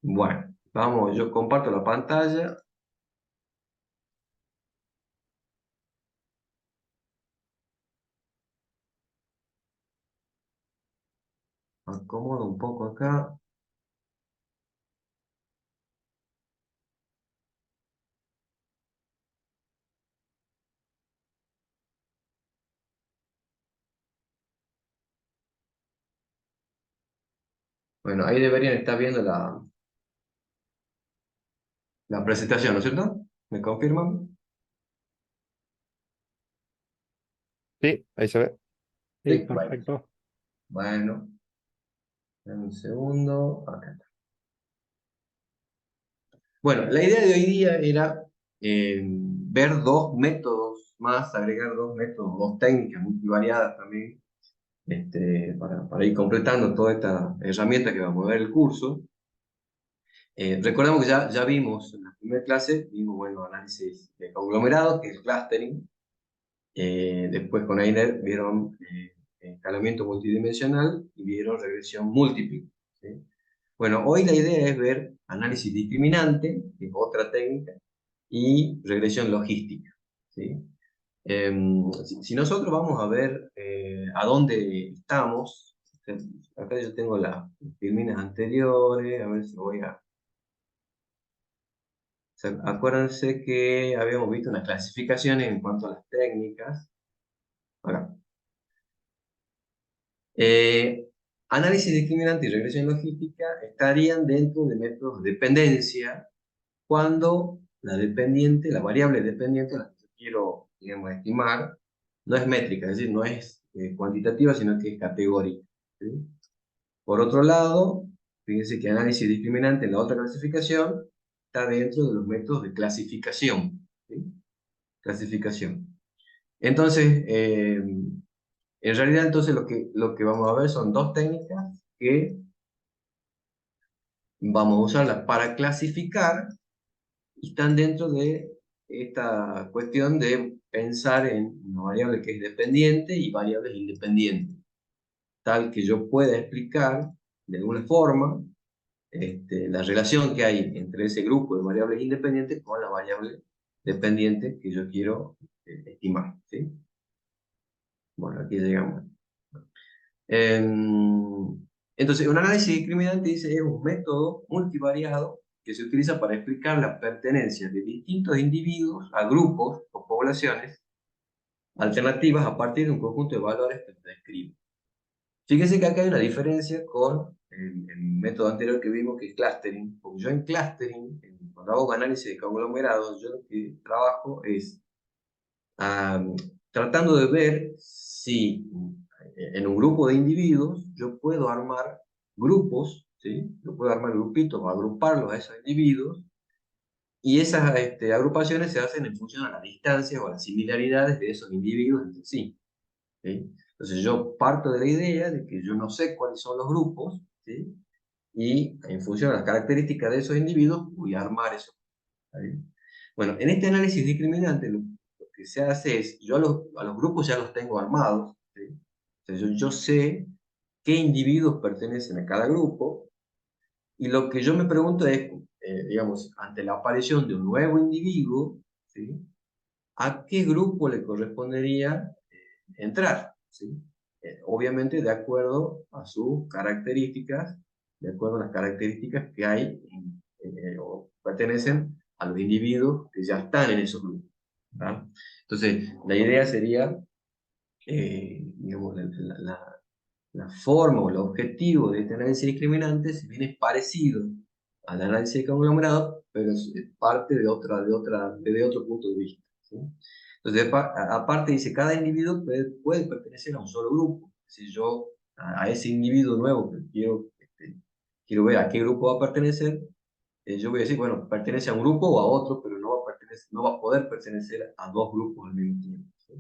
Bueno, vamos, yo comparto la pantalla. Acomodo un poco acá. Bueno, ahí deberían estar viendo la presentación, ¿no es cierto? ¿Me confirman? Sí, ahí se ve. Sí, Sí, bueno. perfecto. Bueno, dame un segundo. Acá está. Bueno, la idea de hoy día era ver dos métodos más, agregar dos métodos, dos técnicas multivariadas también, para ir completando toda esta herramienta que vamos a ver el curso. Recordemos que ya vimos en la primera clase, vimos, bueno, análisis de conglomerados, que es el clustering. Después con Einer vieron escalamiento multidimensional y vieron regresión múltiple, ¿sí? Bueno, hoy la idea es ver análisis discriminante, que es otra técnica, y regresión logística, ¿sí? Si nosotros vamos a ver a dónde estamos, acá yo tengo las disciplinas anteriores, a ver si voy a... Acuérdense que habíamos visto unas clasificaciones en cuanto a las técnicas. Acá. Eh, Análisis discriminante y regresión logística estarían dentro de métodos de dependencia cuando la dependiente, la variable dependiente, la que yo quiero, digamos, estimar, no es métrica, es decir, no es cuantitativa, sino que es categórica, ¿sí? Por otro lado, fíjense que análisis discriminante en la otra clasificación está dentro de los métodos de clasificación, ¿sí? Clasificación. Entonces, en realidad, entonces, lo que vamos a ver son dos técnicas que vamos a usarlas para clasificar y están dentro de esta cuestión de pensar en una variable que es dependiente y variables independientes, tal que yo pueda explicar de alguna forma la relación que hay entre ese grupo de variables independientes con la variable dependiente que yo quiero estimar, ¿sí? Bueno, aquí llegamos. Entonces, un análisis discriminante dice es un método multivariado que se utiliza para explicar la pertenencia de distintos individuos a grupos o poblaciones alternativas a partir de un conjunto de valores que se describen. Fíjense que acá hay una diferencia con el método anterior que vimos, que es clustering. Porque yo en clustering, cuando hago análisis de conglomerados, yo lo que trabajo es am, tratando de ver si en un grupo de individuos yo puedo armar grupos, ¿sí? Yo puedo armar grupitos o agruparlos a esos individuos, y esas agrupaciones se hacen en función a las distancias o a las similaridades de esos individuos entre sí, ¿sí? Entonces yo parto de la idea de que yo no sé cuáles son los grupos, ¿sí? Y en función a las características de esos individuos voy a armar eso. ¿Sí? Bueno, en este análisis discriminante lo que se hace es, yo a los grupos ya los tengo armados, ¿sí? Entonces yo sé qué individuos pertenecen a cada grupo, y lo que yo me pregunto es, digamos, ante la aparición de un nuevo individuo, ¿sí? ¿A qué grupo le correspondería entrar? ¿Sí? Obviamente de acuerdo a sus características, de acuerdo a las características que hay o pertenecen a los individuos que ya están en esos grupos, ¿tá? Entonces, la idea sería, digamos, la forma o el objetivo de este análisis discriminante, si bien es parecido al análisis de conglomerado, pero es parte de otro punto de vista, ¿sí? Entonces, aparte dice, cada individuo puede pertenecer a un solo grupo. Si yo a ese individuo nuevo que quiero ver a qué grupo va a pertenecer, yo voy a decir, bueno, pertenece a un grupo o a otro, pero no va a poder pertenecer a dos grupos al mismo tiempo, ¿sí?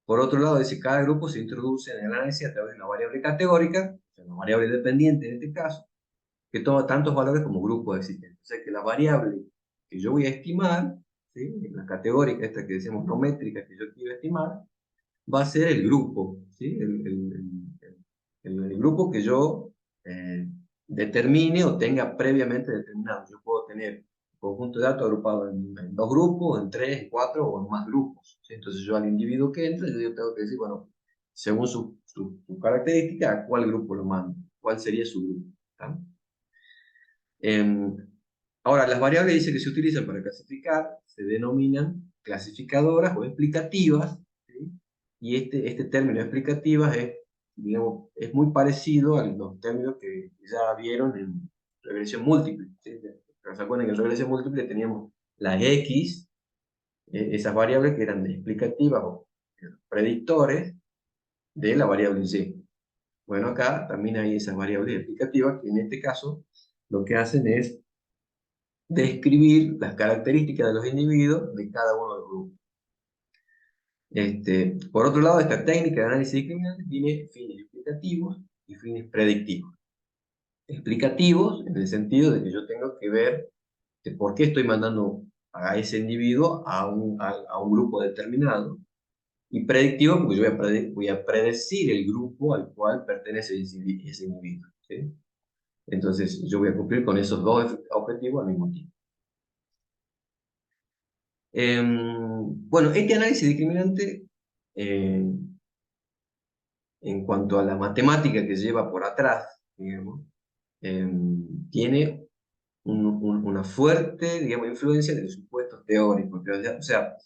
Por otro lado, dice, cada grupo se introduce en el análisis a través de una variable categórica, o sea, una variable dependiente en este caso, que toma tantos valores como grupos existentes. O sea que la variable que yo voy a estimar, ¿sí? La categórica, esta que decimos no métrica, que yo quiero estimar, va a ser el grupo, ¿sí? El grupo que yo determine o tenga previamente determinado. Yo puedo tener un conjunto de datos agrupado en dos grupos, en tres, en cuatro o en más grupos, ¿sí? Entonces yo al individuo que entra, yo tengo que decir, bueno, según su característica, ¿a cuál grupo lo mando? ¿Cuál sería su grupo? ¿Tá? Em, Ahora, las variables dice que se utilizan para clasificar, se denominan clasificadoras o explicativas, ¿sí? Y este término explicativas es, digamos, es muy parecido a los términos que ya vieron en regresión múltiple, ¿sí? ¿Se acuerdan que en regresión múltiple teníamos las X, esas variables que eran explicativas o predictores de la variable Y? Bueno, acá también hay esas variables explicativas que en este caso lo que hacen es describir las características de los individuos de cada uno de los grupos. Por otro lado, esta técnica de análisis discriminante tiene fines explicativos y fines predictivos. Explicativos en el sentido de que yo tengo que ver de por qué estoy mandando a ese individuo a un grupo determinado, y predictivo porque yo voy a predecir el grupo al cual pertenece ese individuo, ¿sí? Entonces yo voy a cumplir con esos dos objetivos al mismo tiempo. Bueno, este análisis discriminante, eh, en cuanto a la matemática que lleva por atrás, digamos, tiene una fuerte, digamos, influencia de los supuestos teóricos. O sea,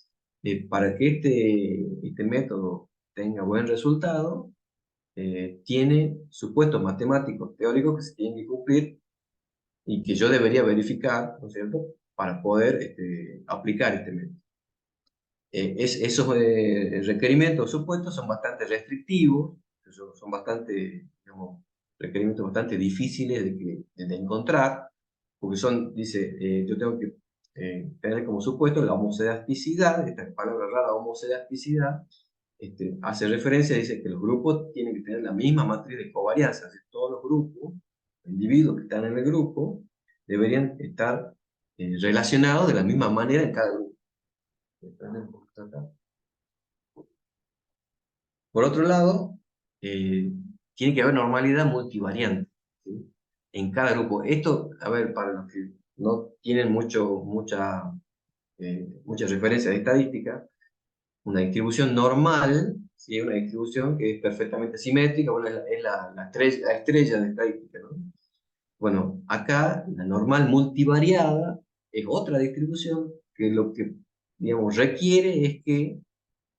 para que este método tenga buen resultado, tiene supuestos matemáticos teóricos que se tienen que cumplir y que yo debería verificar, ¿no es cierto?, para poder aplicar este método. Esos requerimientos supuestos son bastante restrictivos, son bastante, digamos, requerimientos bastante difíciles de encontrar, porque dice, yo tengo que tener como supuesto la homocedasticidad, esta palabra rara, homocedasticidad, hace referencia, dice que los grupos tienen que tener la misma matriz de covarianza, es decir, todos los grupos, los individuos que están en el grupo, deberían estar relacionados de la misma manera en cada grupo. Por otro lado, tiene que haber normalidad multivariante, ¿sí?, en cada grupo. Esto, a ver, para los que no tienen mucha referencia de estadística, una distribución normal, ¿sí?, una distribución que es perfectamente simétrica, bueno, es la estrella de estadística, ¿no? Bueno, acá la normal multivariada es otra distribución que lo que, digamos, requiere es que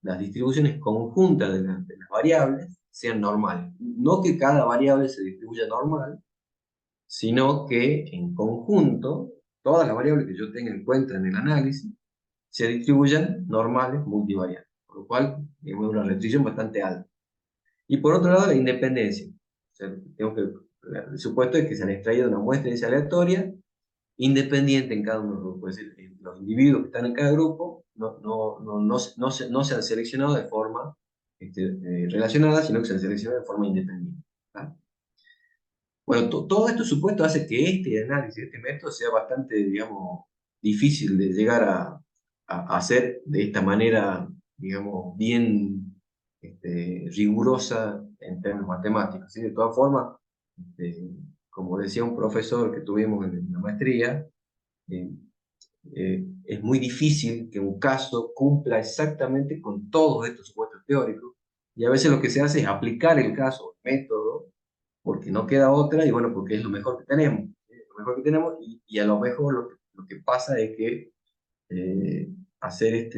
las distribuciones conjuntas de las variables sean normales. No que cada variable se distribuya normal, sino que en conjunto, todas las variables que yo tenga en cuenta en el análisis se distribuyan normales multivariadas, por lo cual es una restricción bastante alta. Y por otro lado, la independencia. O sea, el supuesto es que se han extraído una muestra de aleatoria independiente en cada uno de los grupos. Es decir, los individuos que están en cada grupo no se han seleccionado de forma relacionada, sino que se han seleccionado de forma independiente, ¿tá? Bueno, todo esto supuesto hace que este análisis, este método, sea bastante, digamos, difícil de llegar a hacer de esta manera, digamos, bien rigurosa en términos matemáticos, ¿sí? De todas formas, este, como decía un profesor que tuvimos en la maestría, eh, es muy difícil que un caso cumpla exactamente con todos estos supuestos teóricos, y a veces lo que se hace es aplicar el caso, el método, porque no queda otra, y bueno, porque es lo mejor que tenemos, lo mejor que tenemos, y a lo mejor lo que pasa es que eh, hacer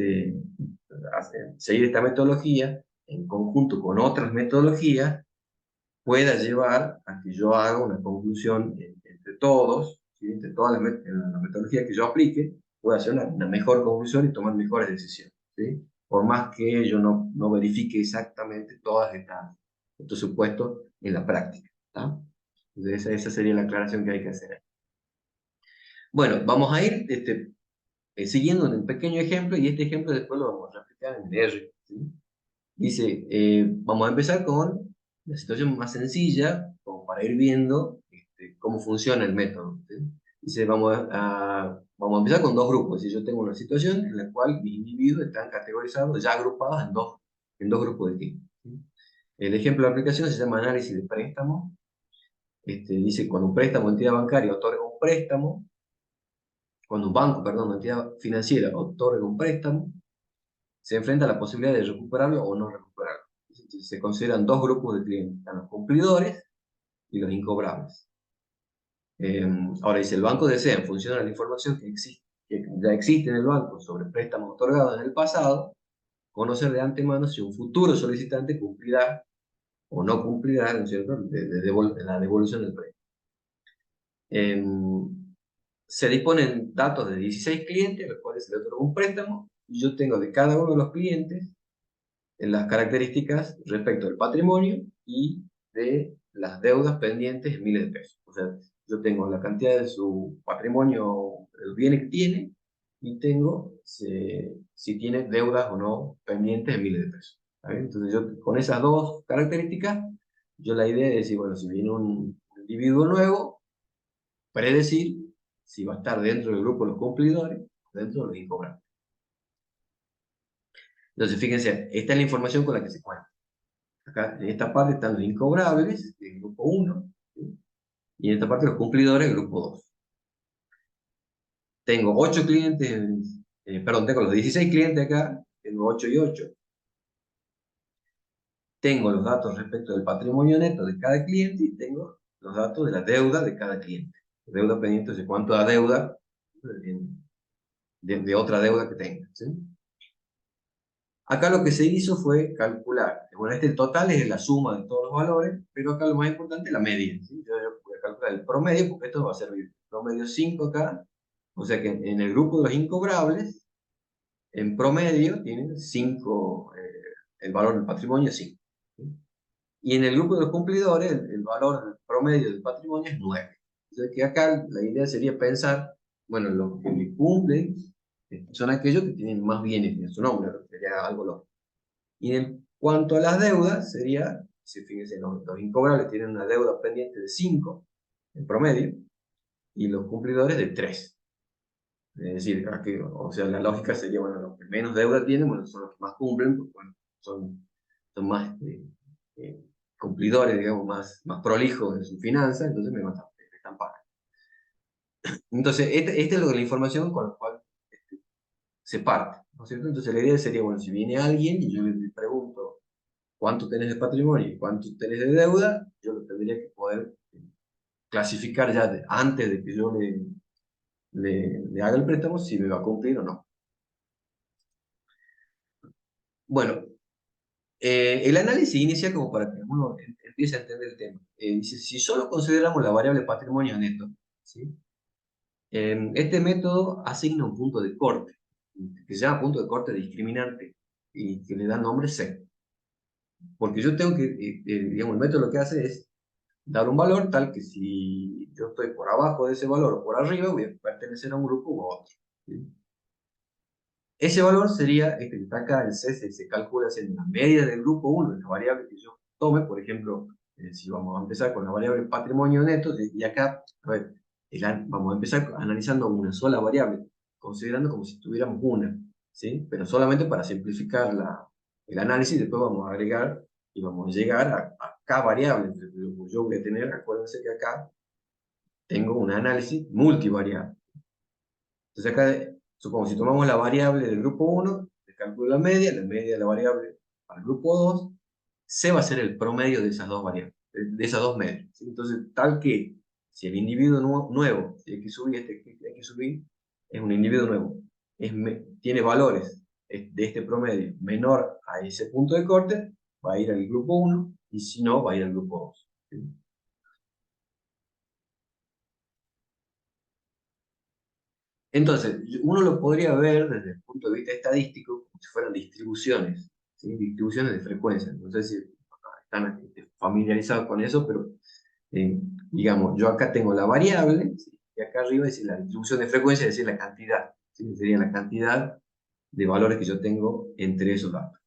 seguir esta metodología en conjunto con otras metodologías pueda llevar a que yo haga una conclusión entre todos, ¿sí?, entre todas las metodologías que yo aplique, pueda hacer una mejor conclusión y tomar mejores decisiones, ¿sí? Por más que yo no verifique exactamente todas estos supuestos en la práctica, ¿tá? Entonces esa sería la aclaración que hay que hacer. Bueno, vamos a ir siguiendo un pequeño ejemplo, y este ejemplo después lo vamos a replicar en R, ¿sí? Dice, vamos a empezar con la situación más sencilla, como para ir viendo cómo funciona el método, ¿sí? Dice, vamos a empezar con dos grupos. Si yo tengo una situación en la cual mis individuos están categorizados, ya agrupados en dos grupos de tipos, ¿sí? El ejemplo de aplicación se llama análisis de préstamos. dice, cuando un préstamo, entidad bancaria otorga un préstamo, cuando un banco, perdón, una entidad financiera otorga un préstamo, se enfrenta a la posibilidad de recuperarlo o no recuperarlo. Entonces, se consideran dos grupos de clientes, están los cumplidores y los incobrables. Ahora dice, el banco desea, en función de la información que ya existe en el banco sobre préstamos otorgados en el pasado, conocer de antemano si un futuro solicitante cumplirá o no cumplirá, ¿no es cierto?, de la devolución del préstamo. Se disponen datos de 16 clientes, a los cuales se le otorga un préstamo, y yo tengo de cada uno de los clientes en las características respecto del patrimonio y de las deudas pendientes en miles de pesos. O sea, yo tengo la cantidad de su patrimonio, el bien que tiene, y tengo si tiene deudas o no pendientes en miles de pesos. ¿Está bien? Entonces, yo con esas dos características, yo la idea es decir, bueno, si viene un individuo nuevo, predecir si va a estar dentro del grupo de los cumplidores o dentro de los incobrables. Entonces, fíjense, esta es la información con la que se cuenta. Acá en esta parte están los incobrables, el grupo 1, ¿sí? Y en esta parte los cumplidores, el grupo 2. Tengo 8 clientes, perdón, tengo los 16 clientes acá, tengo 8 y 8. Tengo los datos respecto del patrimonio neto de cada cliente y tengo los datos de la deuda de cada cliente. Deuda pendiente, de cuánto da deuda de otra deuda que tenga, ¿sí? Acá lo que se hizo fue calcular, bueno, este total es la suma de todos los valores, pero acá lo más importante es la media, ¿sí? Yo voy a calcular el promedio, porque esto va a servir promedio 5 acá, o sea que en el grupo de los incobrables, en promedio tienen 5, el valor del patrimonio es 5. ¿Sí? Y en el grupo de los cumplidores, el valor promedio del patrimonio es 9. Entonces que acá la idea sería pensar, bueno, los que me cumplen son aquellos que tienen más bienes en su nombre, sería algo lógico. Y en cuanto a las deudas, sería, si fíjense, los incobrables tienen una deuda pendiente de 5 en promedio, y los cumplidores de 3. Es decir, aquí, o sea, la lógica sería, bueno, los que menos deuda tienen, bueno, son los que más cumplen, porque bueno, son más eh, cumplidores, digamos, más prolijos en su finanza, entonces me están pagando. Entonces, esta es la información con la cual se parte, ¿no es cierto? Entonces, la idea sería, bueno, si viene alguien y yo le pregunto, ¿cuánto tenés de patrimonio y cuánto tenés de deuda? Yo lo tendría que poder clasificar ya antes de que yo le haga el préstamo si me va a cumplir o no. Bueno, el análisis inicia como para que uno empiece a entender el tema. Dice, si solo consideramos la variable patrimonio neto, ¿sí? Este método asigna un punto de corte, que se llama punto de corte discriminante, y que le da nombre C. Porque yo tengo que, digamos, el método lo que hace es dar un valor tal que si yo estoy por abajo de ese valor o por arriba, voy a pertenecer a un grupo u otro, ¿sí? Ese valor sería, este que está acá, el C, se calcula haciendo la media del grupo 1 de la variable que yo tome. Por ejemplo, si vamos a empezar con la variable patrimonio neto, y acá, a ver, vamos a empezar analizando una sola variable, considerando como si tuviéramos una, ¿sí? Pero solamente para simplificar el análisis, después vamos a agregar y vamos a llegar a K variables. Yo voy a tener, acuérdense que acá tengo un análisis multivariable. Entonces acá, supongo, si tomamos la variable del grupo 1, le calculo la media de la variable al grupo 2, C va a ser el promedio de esas dos variables, de esas dos medias, ¿sí? Entonces, tal que si el individuo nuevo, si hay que subir, hay que subir, es un individuo nuevo, tiene valores de este promedio menor a ese punto de corte, va a ir al grupo 1, y si no, va a ir al grupo 2. ¿Sí? Entonces, uno lo podría ver desde el punto de vista estadístico como si fueran distribuciones, ¿sí? Distribuciones de frecuencia. No sé si están familiarizados con eso, pero digamos, yo acá tengo la variable, ¿sí? Y acá arriba dice la distribución de frecuencia, es decir, la cantidad, ¿sí? Sería la cantidad de valores que yo tengo entre esos datos.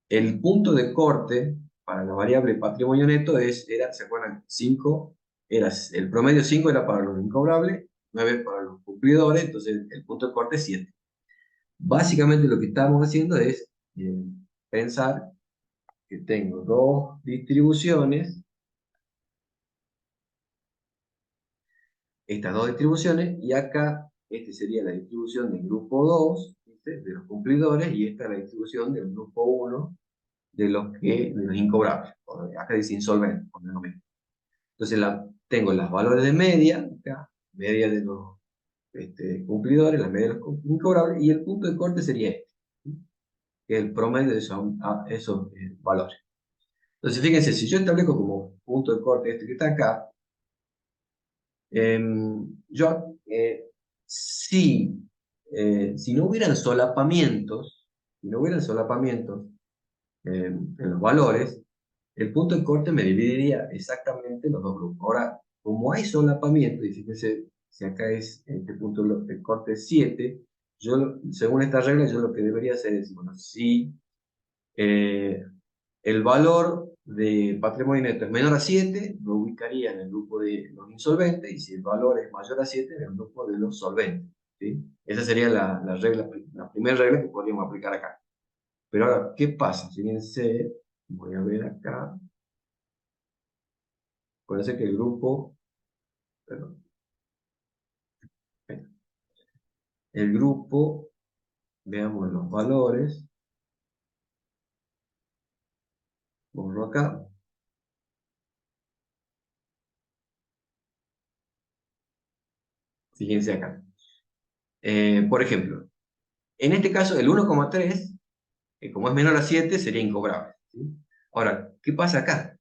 El punto de corte para la variable patrimonio neto era, ¿se acuerdan? 5, el promedio 5 era para los incobrables, 9 para los cumplidores, entonces el punto de corte es 7. Básicamente lo que estamos haciendo es pensar que tengo dos distribuciones estas dos distribuciones, y acá, este sería la distribución del grupo 2, ¿viste? De los cumplidores, y esta es la distribución del grupo 1, de los incobrables. Acá dice insolvente, por lo mismo. Entonces tengo los valores de media, acá, media de los cumplidores, la media de los incobrables, y el punto de corte sería este, ¿sí? Que es el promedio de esos valores. Entonces, fíjense, si yo establezco como punto de corte este que está acá, yo, si no hubieran solapamientos, si no hubieran solapamientos en los valores, el punto de corte me dividiría exactamente en los dos grupos. Ahora, como hay solapamiento, y fíjense, si acá es este punto de corte 7, yo, según esta regla, yo lo que debería hacer es, bueno, si eh, el valor de patrimonio neto es menor a 7, lo ubicaría en el grupo de los insolventes, y si el valor es mayor a 7, en el grupo de los solventes, ¿sí? Esa sería la regla, la primera regla que podríamos aplicar acá. Pero ahora, ¿qué pasa? Fíjense, voy a ver acá, parece que el grupo, perdón, el grupo, veamos los valores, borro acá, fíjense acá. Por ejemplo, en este caso, el 1,3, que como es menor a 7, sería incobrable, ¿sí? Ahora, ¿qué pasa acá?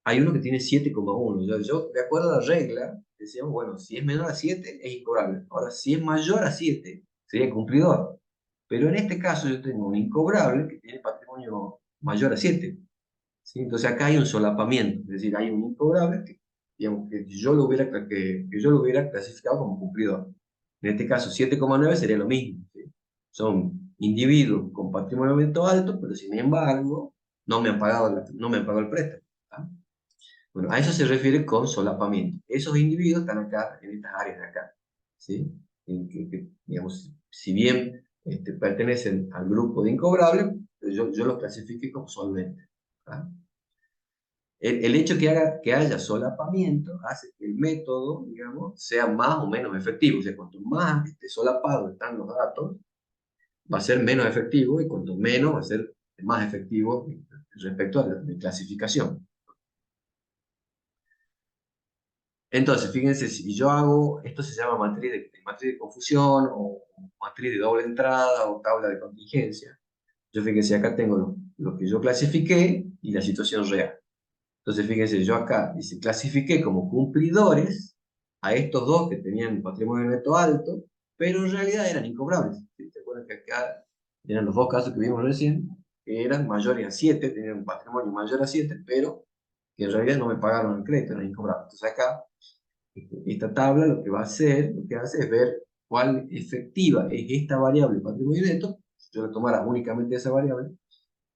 Hay uno que tiene 7,1. Yo, de acuerdo a la regla, decíamos, bueno, si es menor a 7, es incobrable. Ahora, si es mayor a 7, sería cumplidor. Pero en este caso yo tengo un incobrable que tiene patrimonio mayor a 7, ¿sí? Entonces acá hay un solapamiento, es decir, hay un incobrable que, digamos, que yo lo hubiera clasificado como cumplidor. En este caso, 7,9 sería lo mismo, ¿sí? Son individuos con patrimonio neto alto, pero sin embargo, no me han pagado el préstamo, ¿tá? Bueno, a eso se refiere con solapamiento. Esos individuos están acá, en estas áreas de acá, ¿sí? Digamos, si bien pertenecen al grupo de incobrables, yo los clasifique como solventes, ¿tá? El hecho que haya solapamiento hace que el método, digamos, sea más o menos efectivo. O sea, cuanto más solapado están los datos, va a ser menos efectivo, y cuanto menos va a ser más efectivo respecto a la clasificación. Entonces, fíjense, si yo hago, esto se llama matriz de confusión, o matriz de doble entrada, o tabla de contingencia. Yo, fíjense, acá tengo lo que yo clasifiqué y la situación real. Entonces, fíjense, yo acá dice, clasifiqué como cumplidores a estos dos que tenían patrimonio neto alto, pero en realidad eran incobrables, ¿sí? ¿Se acuerdan que acá eran los dos casos que vimos recién? Que eran mayores a 7, tenían un patrimonio mayor a 7, pero que en realidad no me pagaron el crédito, eran incobrables. Entonces acá, esta tabla lo que va a hacer, lo que hace es ver cuál efectiva es esta variable patrimonio neto. Si yo la tomara únicamente esa variable,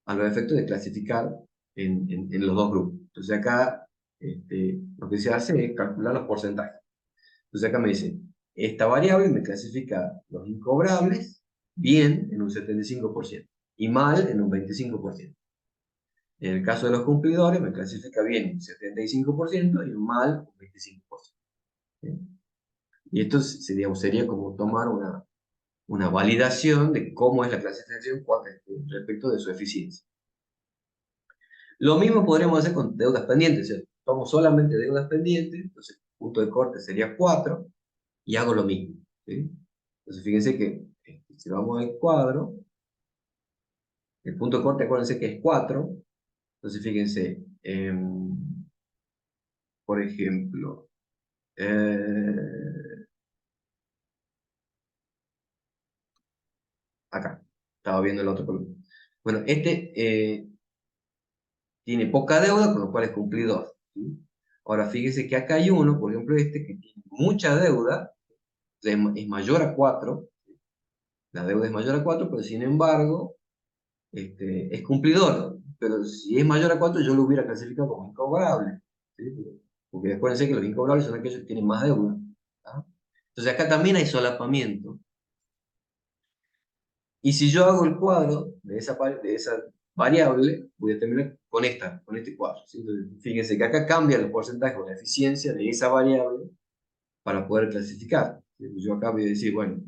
a los efectos de clasificar en los dos grupos. Entonces acá lo que se hace es calcular los porcentajes. Entonces acá me dice, esta variable me clasifica los incobrables bien en un 75% y mal en un 25%. En el caso de los cumplidores me clasifica bien un 75% y mal un 25%. ¿Sí? Y esto sería como tomar una validación de cómo es la clasificación respecto de su eficiencia. Lo mismo podríamos hacer con deudas pendientes. O sea, tomo solamente deudas pendientes, entonces el punto de corte sería 4, y hago lo mismo, ¿sí? Entonces fíjense que si vamos al cuadro, el punto de corte, acuérdense que es 4. Entonces fíjense, por ejemplo, acá, estaba viendo el otro columna. Bueno, tiene poca deuda, con lo cual es cumplidor, ¿sí? Ahora fíjense que acá hay uno, por ejemplo que tiene mucha deuda, es mayor a 4, la deuda es mayor a 4, pero sin embargo es cumplidor. Pero si es mayor a 4, yo lo hubiera clasificado como incobrable, ¿sí? Porque acuérdense que los incobrables son aquellos que tienen más deuda, ¿tá? Entonces acá también hay solapamiento. Y si yo hago el cuadro de esa variable, voy a terminar con este cuadro, ¿sí? Entonces, fíjense que acá cambian los porcentajes o la eficiencia de esa variable para poder clasificar. Yo acá voy a decir, bueno,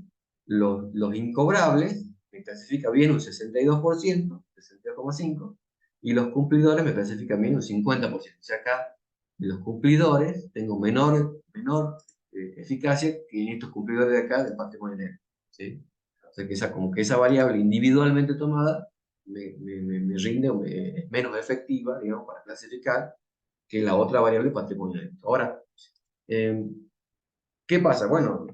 los incobrables me clasifica bien un 62%, 62,5%, y los cumplidores me clasifican bien un 50%. O sea, acá en los cumplidores tengo menor eficacia que en estos cumplidores de acá del patrimonio negro. ¿Sí? O sea, que como que esa variable individualmente tomada me rinde, es menos efectiva, digamos, para clasificar que la otra variable patrimonio negro. Ahora, eh, ¿qué pasa? Bueno,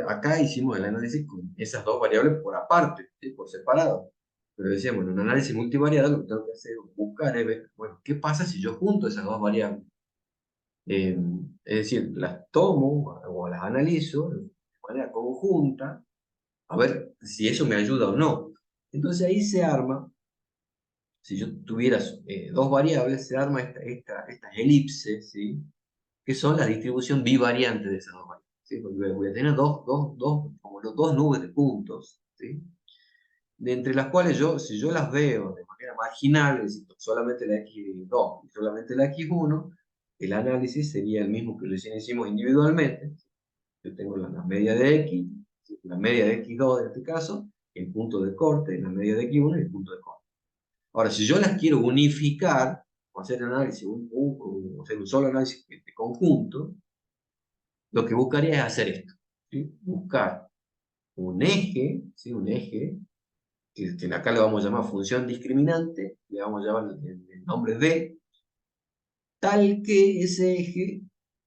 acá hicimos el análisis con esas dos variables por aparte, ¿sí? Por separado. Pero decíamos, en un análisis multivariado lo que tengo que hacer es buscar, es ver, bueno, ¿qué pasa si yo junto esas dos variables? Eh, es decir, las tomo o las analizo de manera conjunta, a ver si eso me ayuda o no. Entonces ahí se arma, si yo tuviera dos variables, se arma estas elipses, ¿sí? Que son la distribución bivariante de esas dos variables. ¿Sí? Porque voy a tener como los dos nubes de puntos, ¿sí? De entre las cuales yo, si yo las veo de manera marginal, es decir, solamente la x2 y solamente la x1, el análisis sería el mismo que recién hicimos individualmente. Yo tengo la media de x, ¿sí? La media de x2 en este caso, el punto de corte, la media de x1 y el punto de corte. Ahora, si yo las quiero unificar, o hacer análisis, o hacer un solo análisis de conjunto, lo que buscaría es hacer esto, ¿sí? Buscar un eje, ¿sí? Un eje, que acá le vamos a llamar función discriminante, le vamos a llamar el nombre D, tal que ese eje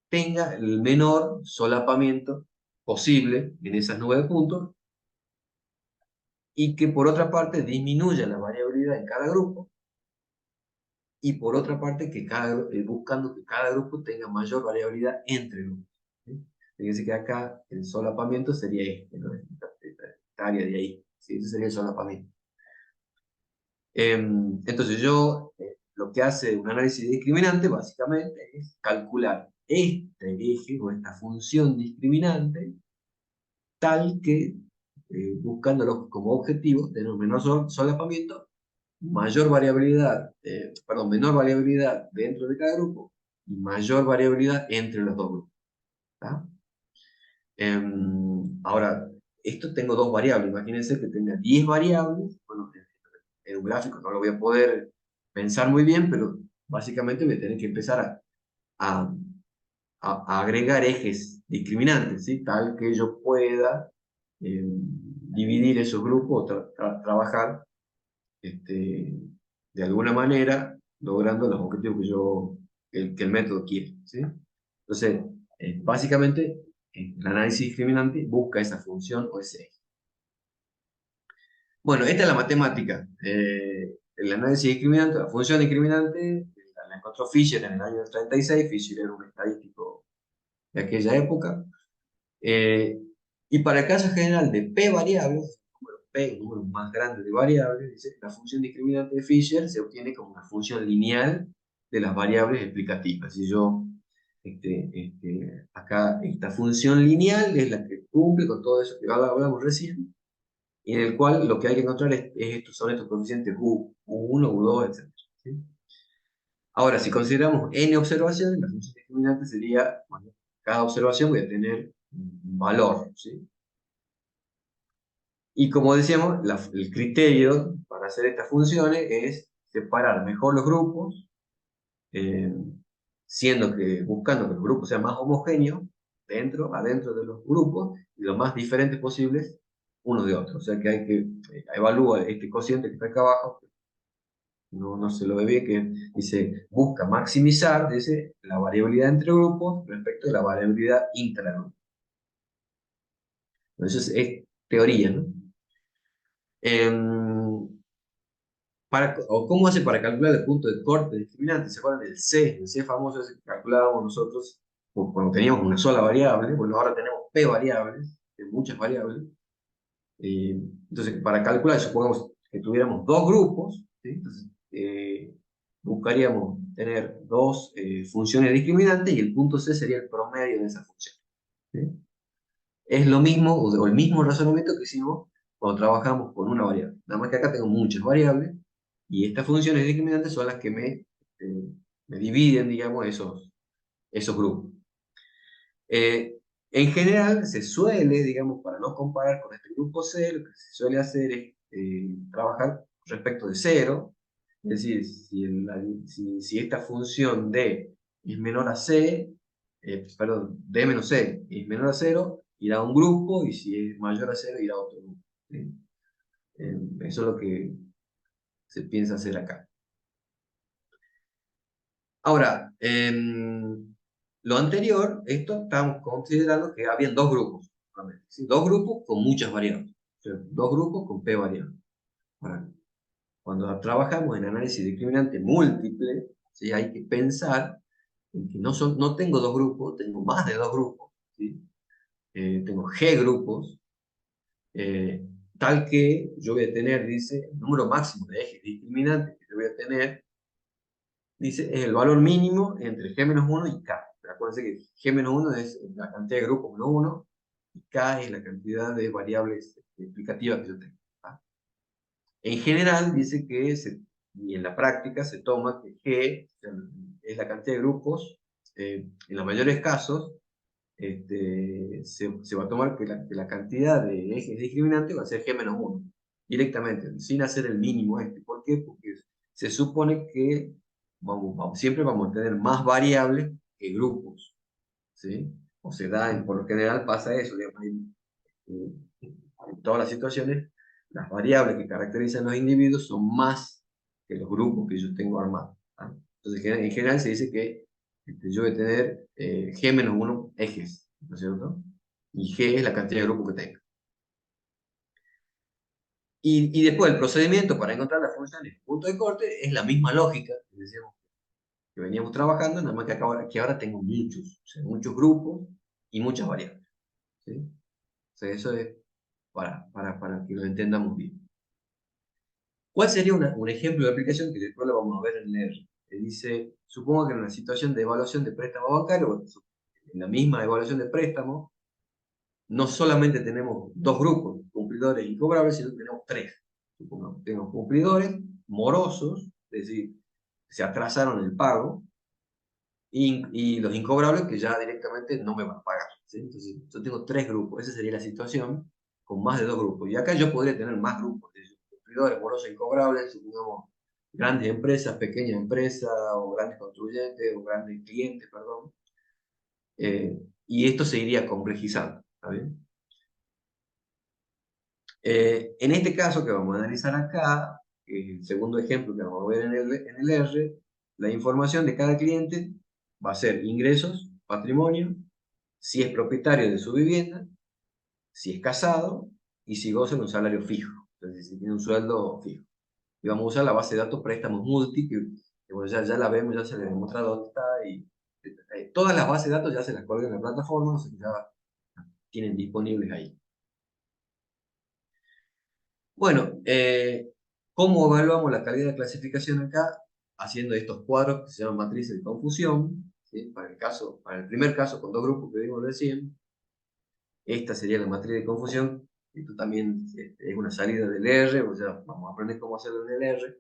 tenga el menor solapamiento posible en esas nubes de puntos y que por otra parte disminuya la variabilidad en cada grupo y por otra parte buscando que cada grupo tenga mayor variabilidad entre grupos. ¿Sí? Fíjense que acá el solapamiento sería este, ¿no? Esta área de ahí. ¿Sí? Ese sería el solapamiento. Entonces lo que hace un análisis discriminante básicamente es calcular este eje o esta función discriminante tal que, buscándolo como objetivo, tener un menor solapamiento, menor variabilidad dentro de cada grupo y mayor variabilidad entre los dos grupos. ¿Tá? Ahora, esto tengo dos variables. Imagínense que tenga 10 variables. Bueno, en un gráfico no lo voy a poder pensar muy bien, pero básicamente voy a tener que empezar a, a agregar ejes discriminantes, ¿sí? Tal que yo pueda dividir esos grupos, trabajar este, de alguna manera logrando los objetivos que el método quiere, ¿sí? Entonces, básicamente, el análisis discriminante busca esa función o ese eje. Bueno, esta es la matemática. El análisis discriminante, la función discriminante, la encontró Fisher en el año 36. Fisher era un estadístico de aquella época. Eh, y para el caso general de P variables, número P, un número más grande de variables, dice, la función discriminante de Fisher se obtiene como una función lineal de las variables explicativas. Y acá esta función lineal es la que cumple con todo eso que hablamos recién, y en el cual lo que hay que encontrar son estos coeficientes U1, U2, etc. ¿Sí? Ahora, si consideramos n observaciones, la función discriminante sería, bueno, cada observación voy a tener un valor, ¿sí? Y como decíamos, el criterio para hacer estas funciones es separar mejor los grupos, eh, buscando que los grupos sean más homogéneos adentro de los grupos y lo más diferentes posibles unos de otros. O sea que hay que evaluar este cociente que está acá abajo, no se lo ve bien, que dice, busca maximizar, dice, la variabilidad entre grupos respecto de la variabilidad intragrupo. Entonces es teoría, ¿no? Em, ¿Cómo hace para calcular el punto de corte discriminante? ¿Se acuerdan del C? El C famoso ese que calculábamos nosotros cuando teníamos una sola variable. Bueno, ahora tenemos P variables, muchas variables. Entonces, para calcular, supongamos que tuviéramos dos grupos, ¿sí? Entonces, buscaríamos tener dos funciones discriminantes y el punto C sería el promedio de esa función. ¿Sí? Es lo mismo, o el mismo razonamiento que hicimos cuando trabajamos con una variable. Nada más que acá tengo muchas variables y estas funciones discriminantes son las que me dividen, digamos, esos grupos. En general, se suele, digamos, para no comparar con este grupo C, lo que se suele hacer es trabajar respecto de cero, es decir, si esta función D es menor a C, perdón, D menos C es menor a cero, irá a un grupo, y si es mayor a cero, irá a otro grupo. ¿Sí? Eso es lo que se piensa hacer acá. Ahora, lo anterior, esto estamos considerando que habían dos grupos, realmente, ¿sí? Dos grupos con muchas variables, o sea, dos grupos con P variables. Ahora, cuando trabajamos en análisis discriminante múltiple, ¿sí? Hay que pensar en que no tengo dos grupos, tengo más de dos grupos, ¿sí? Tengo G grupos, eh, tal que yo voy a tener, dice, el número máximo de ejes discriminantes que yo voy a tener, dice, es el valor mínimo entre G-1 y K. Pero acuérdense que G-1 es la cantidad de grupos menos 1 y K es la cantidad de variables explicativas que yo tengo. ¿Ah? En general, dice que y en la práctica se toma que G, o sea, es la cantidad de grupos, en los mayores casos, se va a tomar que la cantidad de ejes discriminantes va a ser G-1, directamente, sin hacer el mínimo este. ¿Por qué? Porque se supone que siempre vamos a tener más variables que grupos, ¿sí? O se da, por lo general pasa eso, digamos, en todas las situaciones, las variables que caracterizan los individuos son más que los grupos que yo tengo armados. ¿Ah? Entonces, en general se dice que yo voy a tener G-1 ejes, ¿no es cierto? Y G es la cantidad de grupos que tengo. Y después el procedimiento para encontrar las funciones punto de corte es la misma lógica que decíamos que veníamos trabajando, nada más que ahora tengo muchos, o sea, muchos grupos y muchas variables. ¿Sí? O sea, eso es para que lo entendamos bien. ¿Cuál sería un ejemplo de aplicación que después lo vamos a ver en el R? Que dice, supongo que en una situación de evaluación de préstamo bancario, bueno, en la misma evaluación de préstamo, no solamente tenemos dos grupos, cumplidores y cobrables, sino que tenemos tres. Supongamos, tenemos cumplidores morosos, es decir, se atrasaron el pago, y los incobrables que ya directamente no me van a pagar. ¿Sí? Entonces, yo tengo tres grupos. Esa sería la situación con más de dos grupos. Y acá yo podría tener más grupos de cumplidores, morosos, incobrables, supongamos grandes empresas, pequeñas empresas, o grandes contribuyentes, o grandes clientes, perdón. Y esto se iría complejizando. ¿Está bien? En este caso que vamos a analizar acá, el segundo ejemplo que vamos a ver en el R, la información de cada cliente va a ser ingresos, patrimonio, si es propietario de su vivienda, si es casado y si goza de un salario fijo, entonces si tiene un sueldo fijo. Y vamos a usar la base de datos préstamos multi, que bueno, ya la vemos, ya se les he mostrado dónde está, y todas las bases de datos ya se las colgan en la plataforma, o sea que ya tienen disponibles ahí. Bueno, ¿cómo evaluamos la calidad de clasificación acá? Haciendo estos cuadros que se llaman matrices de confusión, ¿sí? Para el primer caso con dos grupos que vimos recién, esta sería la matriz de confusión. Esto también es una salida del R, o sea, vamos a aprender cómo hacerlo en el R.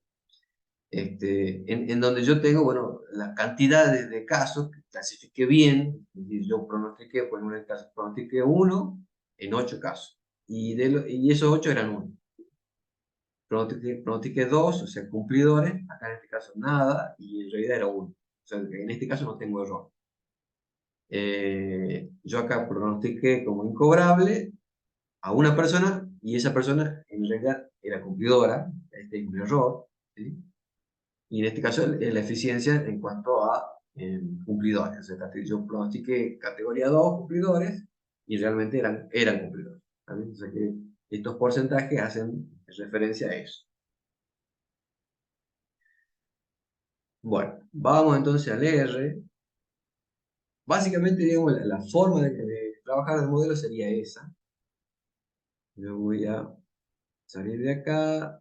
En donde yo tengo, bueno, la cantidad de casos que clasifiqué bien, es decir, yo pronostiqué, pues en un caso pronostiqué 1 en 8 casos, y esos 8 eran 1. Pronostiqué 2, o sea, cumplidores, acá en este caso nada, y en realidad era 1. O sea, en este caso no tengo error. Yo acá pronostiqué como incobrable a una persona, y esa persona en realidad era cumplidora, este es un error, ¿sí? Y en este caso la eficiencia en cuanto a cumplidores. O sea, yo pronostiqué categoría 2 cumplidores, y realmente eran cumplidores. ¿Vale? O sea que estos porcentajes hacen referencia a eso. Bueno, vamos entonces al R. Básicamente, digamos, la forma de trabajar el modelo sería esa. Yo voy a salir de acá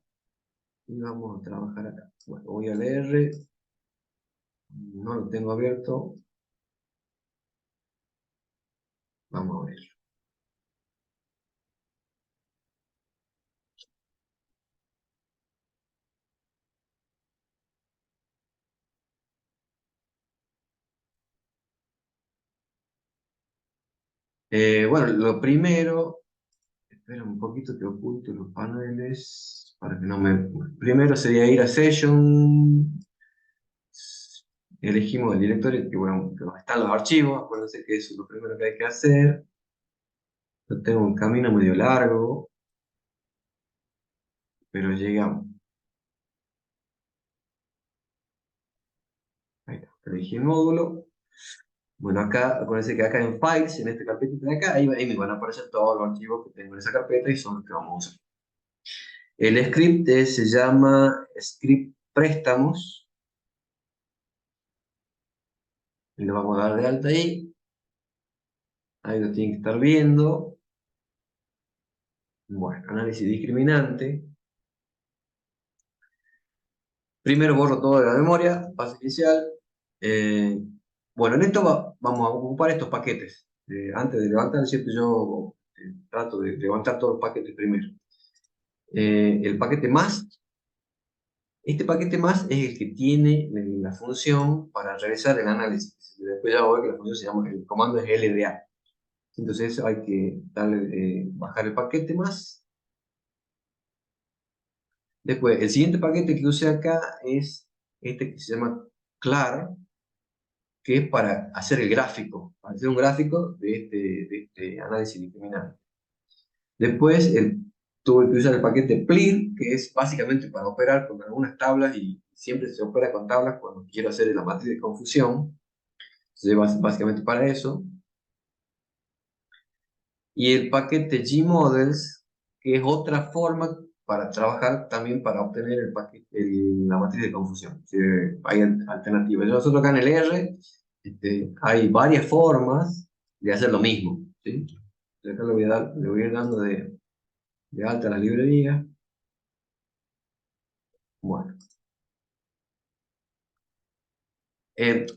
y vamos a trabajar acá. Bueno, voy al R, no lo tengo abierto. Vamos a ver. Bueno, lo primero, espera un poquito que oculto los paneles para que no me... Primero sería ir a Session, elegimos el directorio que, bueno, que están los archivos, acuérdense que eso es lo primero que hay que hacer. Yo tengo un camino medio largo, pero llegamos. Ahí está, elegí el módulo. Bueno, acá, acuérdense que acá en Files, en esta carpetita de acá, ahí me van a aparecer todos los archivos que tengo en esa carpeta y son los que vamos a usar. El script se llama script préstamos, y lo vamos a dar de alta ahí. Ahí lo tienen que estar viendo. Bueno, análisis discriminante. Primero borro todo de la memoria, base inicial. Eh, bueno, en esto vamos a ocupar estos paquetes. Antes de levantar, ¿cierto? Yo trato de levantar todos los paquetes primero. El paquete más, este paquete más es el que tiene la función para realizar el análisis. Después ya voy a ver que la función se llama, el comando es LDA. Entonces hay que darle, bajar el paquete más. Después, el siguiente paquete que use acá es este que se llama clar, que es para hacer el gráfico, para hacer un gráfico de este análisis discriminante. Después, tuve que usar el paquete plir, que es básicamente para operar con algunas tablas y siempre se opera con tablas cuando quiero hacer la matriz de confusión. Entonces, básicamente para eso. Y el paquete gmodels, que es otra forma para trabajar también para obtener la matriz de confusión. ¿Sí? Hay alternativas. Nosotros acá en el R hay varias formas de hacer lo mismo. ¿Sí? Acá le voy a ir dando de alta la librería. Bueno.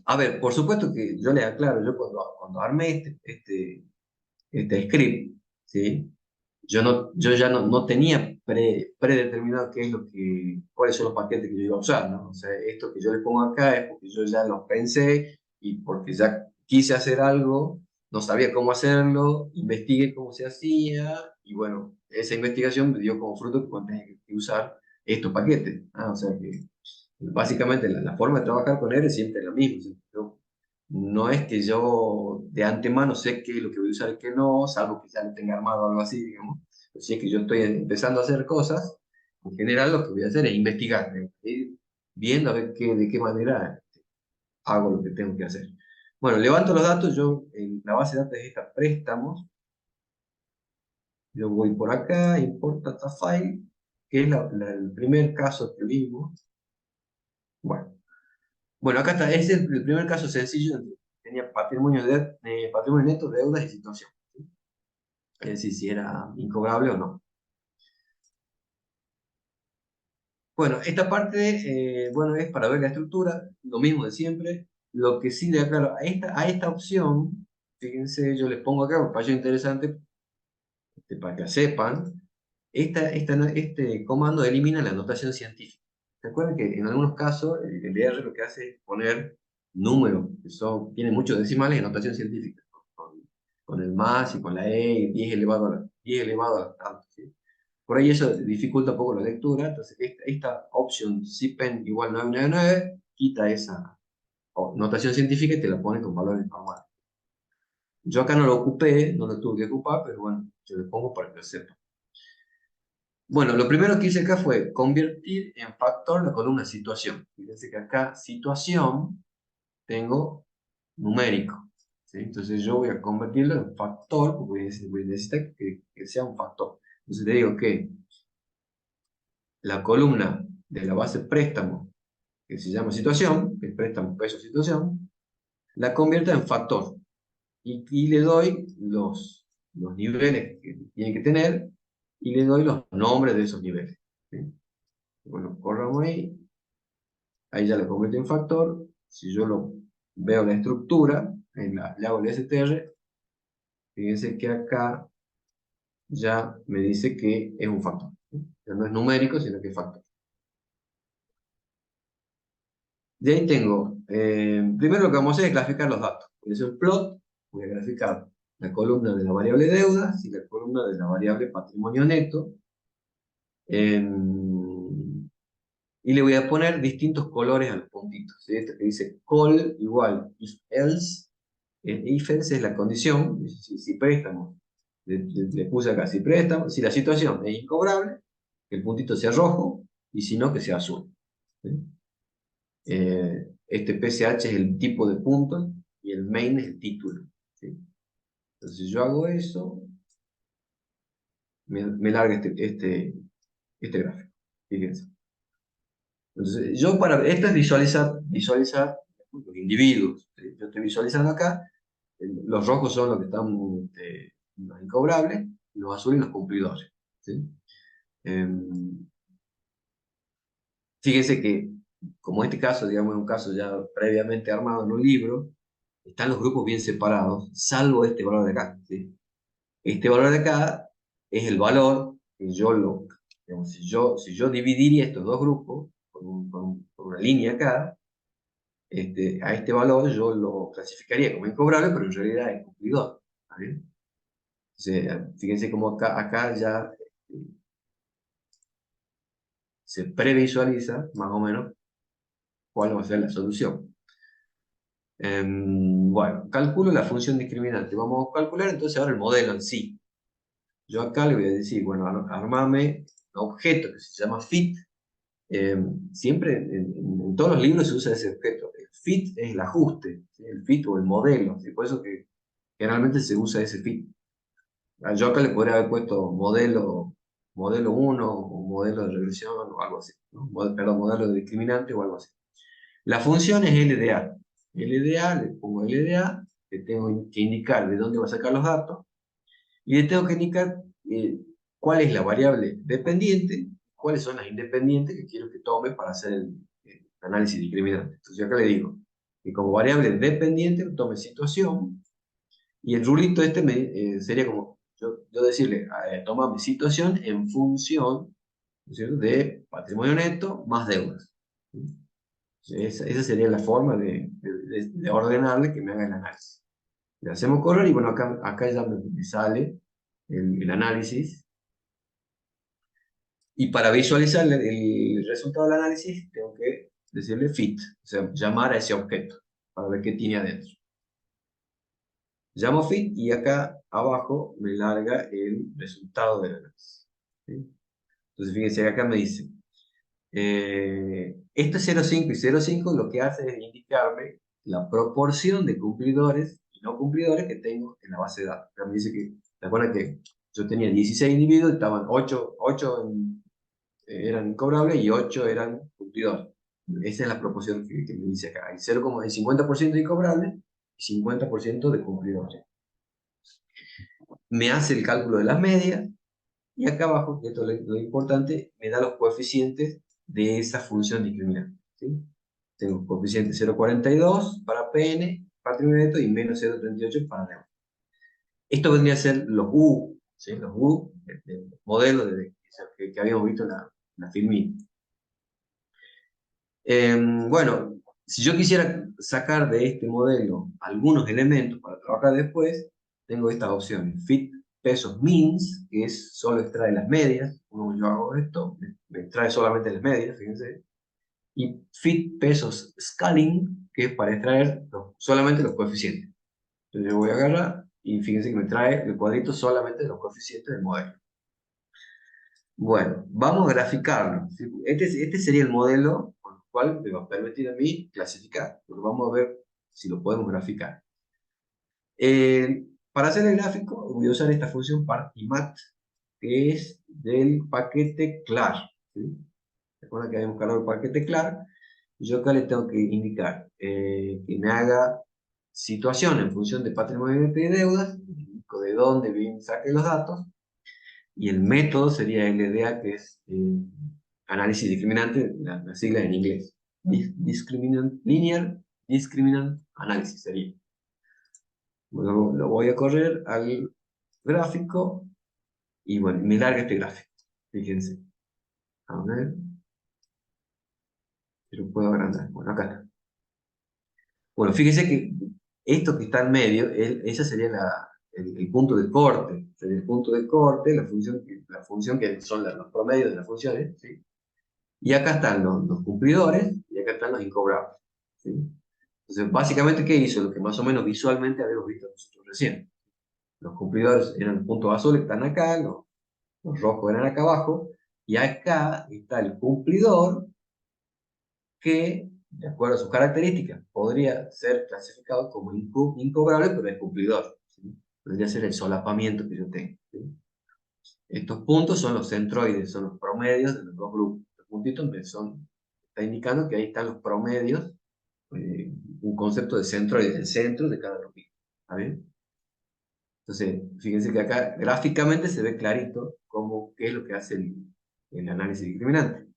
A ver, por supuesto que yo les aclaro, yo cuando armé este script, ¿sí? Yo ya no tenía predeterminado qué es cuáles son los paquetes que yo iba a usar, ¿no? O sea, esto que yo le pongo acá es porque yo ya lo pensé y porque ya quise hacer algo, no sabía cómo hacerlo, investigué cómo se hacía y bueno, esa investigación me dio como fruto que bueno, tenía que usar estos paquetes. O sea que básicamente la forma de trabajar con él es siempre la misma. O sea, no es que yo de antemano sé qué es lo que voy a usar y qué no, salvo que ya lo tenga armado o algo así, digamos. Pero si es que yo estoy empezando a hacer cosas, en general lo que voy a hacer es investigar, ir viendo a ver de qué manera hago lo que tengo que hacer. Bueno, levanto los datos, yo en la base de datos es esta préstamos, yo voy por acá, import data file, que es el primer caso que vimos. Bueno, acá está, este es el primer caso sencillo donde tenía patrimonio neto, deudas y situación. ¿Sí? Es decir, si era incobrable o no. Bueno, esta parte, bueno, es para ver la estructura, lo mismo de siempre. Lo que sí le aclaro, a esta opción, fíjense, yo les pongo acá, me parece interesante, para que sepan, este comando elimina la notación científica. ¿Se acuerdan que en algunos casos el R lo que hace es poner números, tienen muchos decimales en notación científica, con el más y con la E, y 10 elevado a la tanto, ¿sí? Por ahí eso dificulta un poco la lectura, entonces esta opción CPEN igual 999 quita esa notación científica y te la pone con valores normales. Yo acá no lo ocupé, no lo tuve que ocupar, pero bueno, yo lo pongo para que lo sepan. Bueno, lo primero que hice acá fue convertir en factor la columna situación. Fíjense que acá situación tengo numérico, ¿sí? Entonces yo voy a convertirlo en factor, porque voy a necesitar que sea un factor. Entonces le digo que la columna de la base préstamo, que se llama situación, que es préstamo peso situación, la convierta en factor. Y le doy los niveles que tiene que tener y le doy los nombres de esos niveles. ¿Sí? Bueno, corramos ahí ya lo convierte en factor. Si yo veo la estructura, le hago el str, fíjense que acá ya me dice que es un factor. ¿Sí? Ya no es numérico, sino que es factor. De ahí tengo, primero lo que vamos a hacer es graficar los datos. Voy a hacer un plot, voy a graficar la columna de la variable deudas y la columna de la variable patrimonio neto. Y le voy a poner distintos colores a los puntitos, ¿sí? Este que dice call igual if else. If else es la condición, si préstamo, le puse acá, si préstamo, si la situación es incobrable, que el puntito sea rojo, y si no, que sea azul. ¿Sí? Este PSH es el tipo de punto, y el main es el título. ¿Sí? Entonces, si yo hago eso, me larga este gráfico. Fíjense. Entonces, esto es visualizar los individuos. ¿Sí? Yo estoy visualizando acá, los rojos son los que están los incobrables, los azules los cumplidores. ¿Sí? Em, Fíjense que, como este caso, digamos, es un caso ya previamente armado en un libro, están los grupos bien separados, salvo este valor de acá. ¿Sí? Este valor de acá es el valor que digamos, si yo dividiría estos dos grupos por una línea acá, a este valor yo lo clasificaría como incobrable, pero en realidad es cumplidor. ¿Está bien? Entonces, fíjense cómo acá ya se previsualiza más o menos cuál va a ser la solución. Bueno, calculo la función discriminante. Vamos a calcular entonces ahora el modelo en sí. Yo acá le voy a decir, bueno, armame un objeto que se llama fit. Siempre en todos los libros se usa ese objeto. El fit es el ajuste, ¿sí? El fit o el modelo, ¿sí? Por eso que generalmente se usa ese fit. Yo acá le podría haber puesto modelo 1 o modelo de regresión o algo así, ¿no? Perdón, modelo de discriminante o algo así. La función es LDA. LDA, le pongo LDA, le tengo que indicar de dónde va a sacar los datos y le tengo que indicar cuál es la variable dependiente, cuáles son las independientes que quiero que tome para hacer el análisis discriminante. Entonces yo acá le digo que como variable dependiente tome situación y el rulito sería como yo decirle, toma mi situación en función, ¿no es cierto?, de patrimonio neto más deudas. Esa sería la forma de ordenarle que me haga el análisis. Le hacemos correr y bueno, acá ya me sale el análisis. Y para visualizar el resultado del análisis, tengo que decirle fit, o sea, llamar a ese objeto para ver qué tiene adentro. Llamo fit y acá abajo me larga el resultado del análisis. ¿Sí? Entonces, fíjense que acá me dice, este 0,5 y 0,5 lo que hace es indicarme la proporción de cumplidores y no cumplidores que tengo en la base de datos. Acá me dice que, ¿te acuerdas que yo tenía 16 individuos, estaban 8 eran incobrables y 8 eran cumplidores? Esa es la proporción que me dice acá. Hay 50% de incobrables y 50% de cumplidores. Me hace el cálculo de las medias y acá abajo, que esto es lo importante, me da los coeficientes de esa función discriminante. ¿Sí? Tengo coeficiente 0,42 para PN, patrimonio neto, y menos 0,38 para deuda. Esto vendría a ser los U, ¿sí? Los U del modelo que habíamos visto en la filmina. Bueno, si yo quisiera sacar de este modelo algunos elementos para trabajar después, tengo estas opciones. Fit pesos means, que solo extrae las medias. Yo hago esto, me extrae solamente las medias, fíjense. Y fit pesos scaling, que es para extraer solamente los coeficientes. Entonces yo voy a agarrar y fíjense que me trae el cuadrito solamente de los coeficientes del modelo. Bueno, vamos a graficarlo. ¿Sí? Este sería el modelo con el cual me va a permitir a mí clasificar. Pero vamos a ver si lo podemos graficar. Para hacer el gráfico voy a usar esta función partimat, que es del paquete clar. ¿Sí? Recuerda que habíamos cargado el paquete clar. Yo acá le tengo que indicar que me haga situación en función de patrimonio y deudas, indico de dónde bien saque los datos, y el método sería LDA, que es análisis discriminante, la sigla en inglés. Linear Discriminant Analysis sería. Bueno, lo voy a correr al gráfico y bueno, me larga este gráfico. Fíjense. A ver, si lo puedo agrandar. Bueno, acá está. Bueno, fíjense que esto que está en medio, esa sería el punto de corte. El punto de corte, la función que son los promedios de las funciones, ¿sí? Y acá están los cumplidores y acá están los incobrables, ¿sí? Entonces, básicamente, ¿qué hizo? Lo que más o menos visualmente habíamos visto nosotros recién. Los cumplidores eran los puntos azules que están acá, los rojos eran acá abajo, y acá está el cumplidor que, de acuerdo a sus características, podría ser clasificado como incobrable, pero es cumplidor, ¿sí? Podría ser el solapamiento que yo tengo, ¿sí? Estos puntos son los centroides, son los promedios de los dos grupos. Los puntitos está indicando que ahí están los promedios, un concepto de centroide, el centro de cada grupito. ¿Está bien? Entonces, fíjense que acá gráficamente se ve clarito qué es lo que hace el análisis discriminante.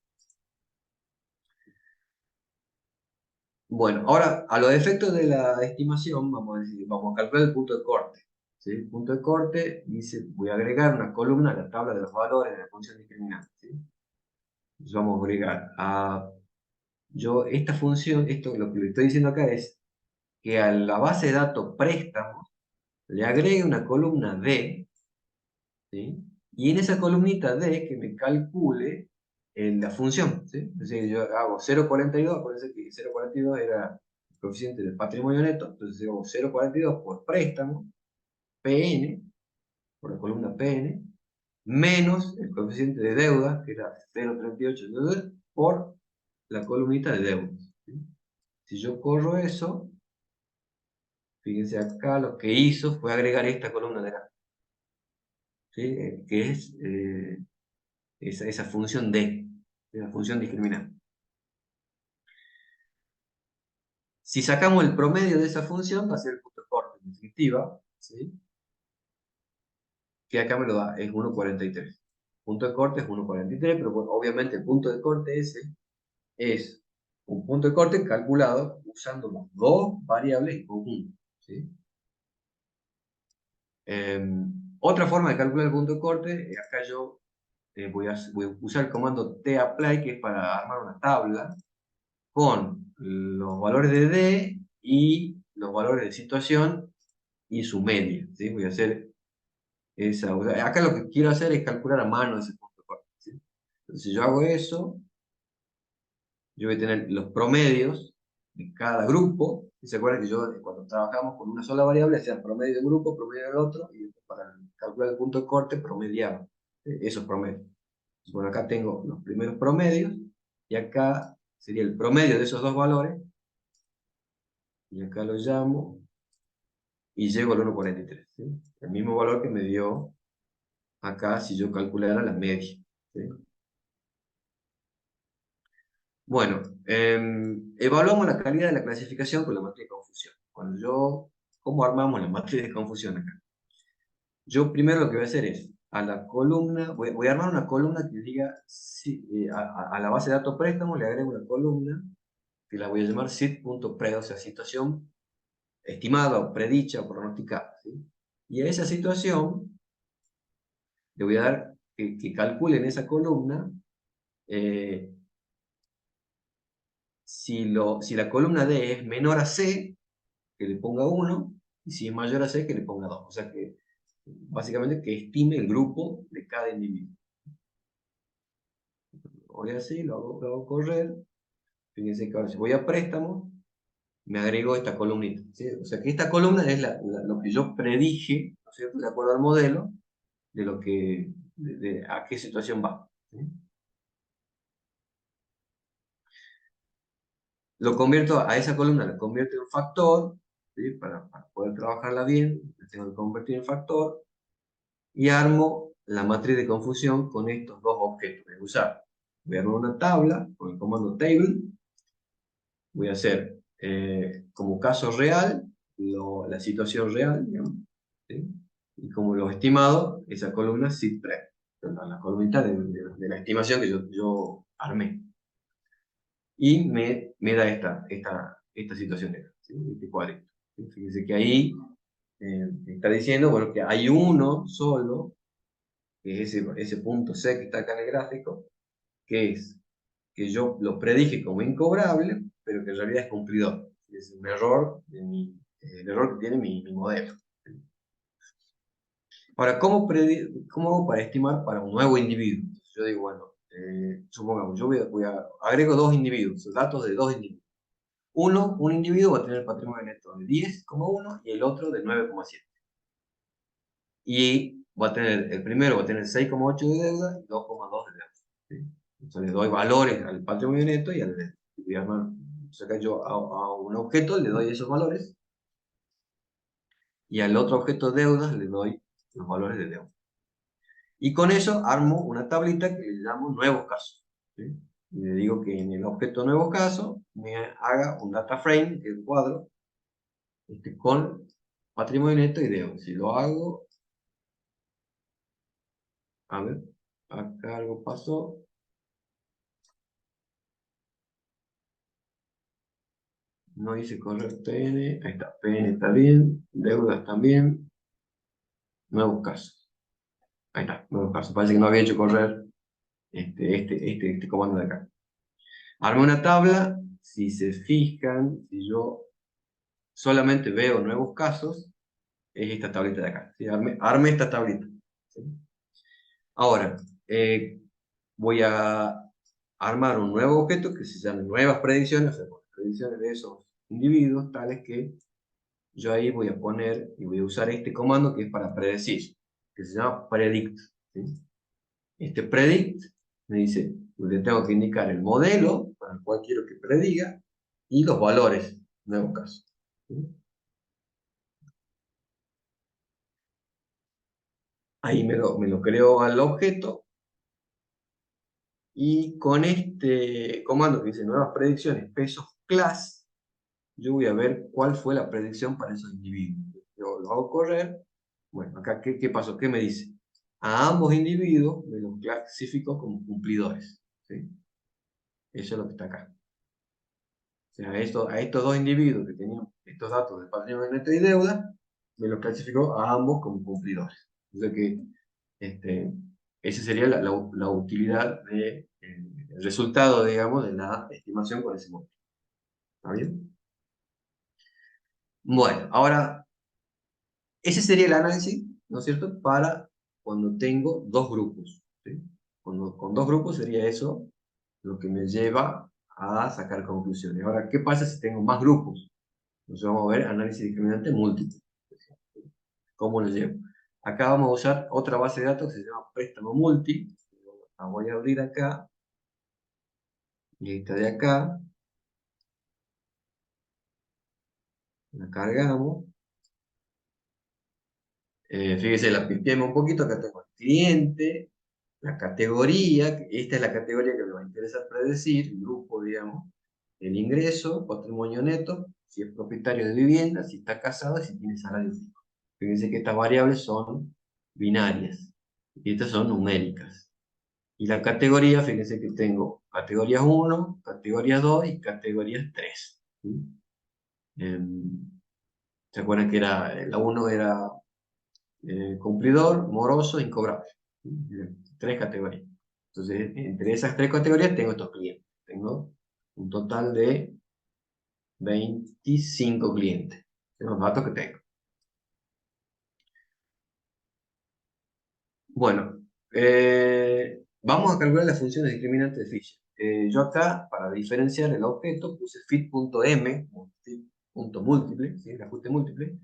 Bueno, ahora a los efectos de la estimación, vamos a calcular el punto de corte, ¿sí? El punto de corte dice, voy a agregar una columna a la tabla de los valores de la función discriminante, ¿sí? Entonces vamos a agregar esta función, lo que le estoy diciendo acá es que a la base de datos préstamos le agregue una columna D, ¿sí? Y en esa columnita D que me calcule la función, ¿sí? Es decir, yo hago 0,42, acuérdense que 0,42 era el coeficiente del patrimonio neto, entonces hago 0,42 por préstamo, PN, por la columna PN, menos el coeficiente de deuda, que era 0,38, por la columnita de deudas, ¿sí? Si yo corro eso, fíjense acá, lo que hizo fue agregar esta columna de acá, ¿sí? Que es esa función D, la función discriminante. Si sacamos el promedio de esa función, va a ser el punto de corte, en definitiva, ¿sí? Que acá me lo da, es 1,43. El punto de corte es 1,43, pero bueno, obviamente el punto de corte ese es un punto de corte calculado usando las dos variables en conjunto, ¿sí? Otra forma de calcular el punto de corte, acá yo voy a usar el comando tapply, que es para armar una tabla con los valores de D y los valores de situación y su media, ¿sí? Voy a hacer o sea, acá lo que quiero hacer es calcular a mano ese punto de corte, ¿sí? Entonces, si yo hago eso, yo voy a tener los promedios de cada grupo. ¿Y se acuerdan que yo cuando trabajamos con una sola variable hacía promedio de un grupo, promedio del otro, y para calcular el punto de corte promediaba esos promedios? Entonces, bueno, acá tengo los primeros promedios, y acá sería el promedio de esos dos valores, y acá lo llamo, y llego al 1,43, ¿sí? El mismo valor que me dio acá si yo calculara la media, ¿sí? Bueno, evaluamos la calidad de la clasificación con la matriz de confusión. ¿Cómo armamos la matriz de confusión acá? Yo primero lo que voy a hacer es, a la columna, voy a armar una columna que diga, a la base de datos préstamo le agrego una columna que la voy a llamar sit.pre, o sea, situación estimada o predicha o pronosticada, ¿sí? Y a esa situación le voy a dar que calcule en esa columna eh, si la columna D es menor a C, que le ponga 1, y si es mayor a C, que le ponga 2. O sea que, básicamente, que estime el grupo de cada individuo. Voy así, lo hago correr. Fíjense que ahora si voy a préstamo, me agrego esta columnita, ¿sí? O sea que esta columna es lo que yo predije, ¿no es cierto?, de acuerdo al modelo, a qué situación va, ¿sí? Lo convierto a esa columna, la convierto en factor, ¿sí? Para poder trabajarla bien, la tengo que convertir en factor, y armo la matriz de confusión con estos dos objetos que voy a usar. Voy a armar una tabla con el comando table, voy a hacer como caso real la situación real, digamos, ¿sí? Y como los estimados, esa columna SITPRE, la columnita de la estimación que yo armé. Y me da esta situación de acá, ¿sí? Este cuadrito, ¿sí? Fíjense que ahí está diciendo, bueno, que hay uno solo, que es ese punto C que está acá en el gráfico, que es que yo lo predije como incobrable, pero que en realidad es cumplidor. Es un error, el error que tiene mi modelo. Ahora, ¿cómo hago para estimar para un nuevo individuo? Yo digo, bueno, supongamos, yo agrego dos individuos, datos de dos individuos. Un individuo va a tener patrimonio neto de 10,1 y el otro de 9,7. Y va a tener, el primero va a tener 6,8 de deuda y 2,2 de deuda. ¿Sí? Entonces le doy valores al patrimonio neto y al deuda. O sea que yo a un objeto le doy esos valores y al otro objeto deudas le doy los valores de deuda. Y con eso armo una tablita que le llamo nuevos casos. ¿Sí? Y le digo que en el objeto nuevos casos me haga un data frame, que es un cuadro, con patrimonio neto y deuda. Si lo hago, a ver, acá algo pasó. No hice correr PN, ahí está, PN está bien, deudas también, nuevos casos. Ahí está, nuevos casos. Parece que no había hecho correr este comando de acá. Armé una tabla, si se fijan, si yo solamente veo nuevos casos, es esta tablita de acá. ¿Sí? Armé esta tablita. ¿Sí? Ahora, voy a armar un nuevo objeto que se llame nuevas predicciones, o sea, predicciones de esos individuos, tales que yo ahí voy a poner y voy a usar este comando que es para predecir, que se llama predict. ¿Sí? Este predict me dice, le tengo que indicar el modelo para el cual quiero que prediga y los valores, en nuevo caso. ¿Sí? Ahí me lo creo al objeto y con este comando que dice nuevas predicciones, pesos class, yo voy a ver cuál fue la predicción para esos individuos. Yo lo hago correr. Bueno, acá, ¿qué pasó? ¿Qué me dice? A ambos individuos me los clasifico como cumplidores. ¿Sí? Eso es lo que está acá. O sea, a estos dos individuos que tenían estos datos de patrimonio neto y deuda, me los clasifico a ambos como cumplidores. O sea que esa sería la utilidad del resultado, digamos, de la estimación con ese modelo. ¿Está bien? Bueno, ahora ese sería el análisis, ¿no es cierto?, para cuando tengo dos grupos. ¿Sí? Con dos grupos sería eso lo que me lleva a sacar conclusiones. Ahora, ¿qué pasa si tengo más grupos? Entonces vamos a ver análisis discriminante múltiple. ¿Cómo lo llevo? Acá vamos a usar otra base de datos que se llama préstamo multi. La voy a abrir acá. Y esta de acá. La cargamos. Fíjese, la pipiemos un poquito. Acá tengo el cliente, la categoría, esta es la categoría que me va a interesar predecir, el grupo, digamos, el ingreso, patrimonio neto, si es propietario de vivienda, si está casado y si tiene salario fijo. Fíjense que estas variables son binarias y estas son numéricas. Y la categoría, fíjense que tengo categorías 1, categorías 2 y categorías 3. ¿Sí? ¿Se acuerdan que la 1 era cumplidor, moroso, incobrable? ¿Sí? Tres categorías. Entonces, entre esas tres categorías tengo estos clientes. Tengo un total de 25 clientes. Son los datos que tengo. Bueno, vamos a calcular las funciones discriminantes de Fisher. Yo acá, para diferenciar el objeto, puse fit.m, fit.múltiple, ¿sí? El ajuste múltiple.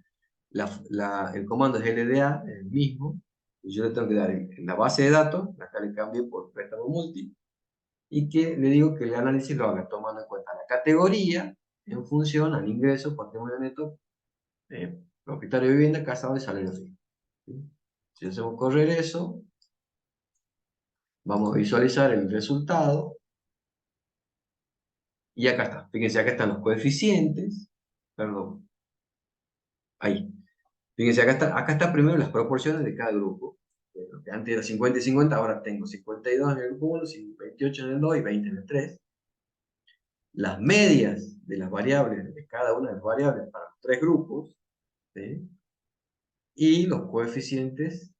El comando es LDA, el mismo. Y yo le tengo que dar en la base de datos, acá le cambio por préstamo multi, y que le digo que el análisis lo haga tomando en cuenta la categoría en función al ingreso, patrimonio neto, propietario de vivienda, casado y salario fijo. ¿Sí? Si hacemos correr eso, vamos a visualizar el resultado. Y acá está. Fíjense, acá están los coeficientes. Perdón. Ahí. Fíjense, acá está primero las proporciones de cada grupo. Que antes era 50 y 50, ahora tengo 52 en el grupo 1, 28 en el 2 y 20 en el 3. Las medias de las variables, de cada una de las variables para los tres grupos. ¿Sí? Y los coeficientes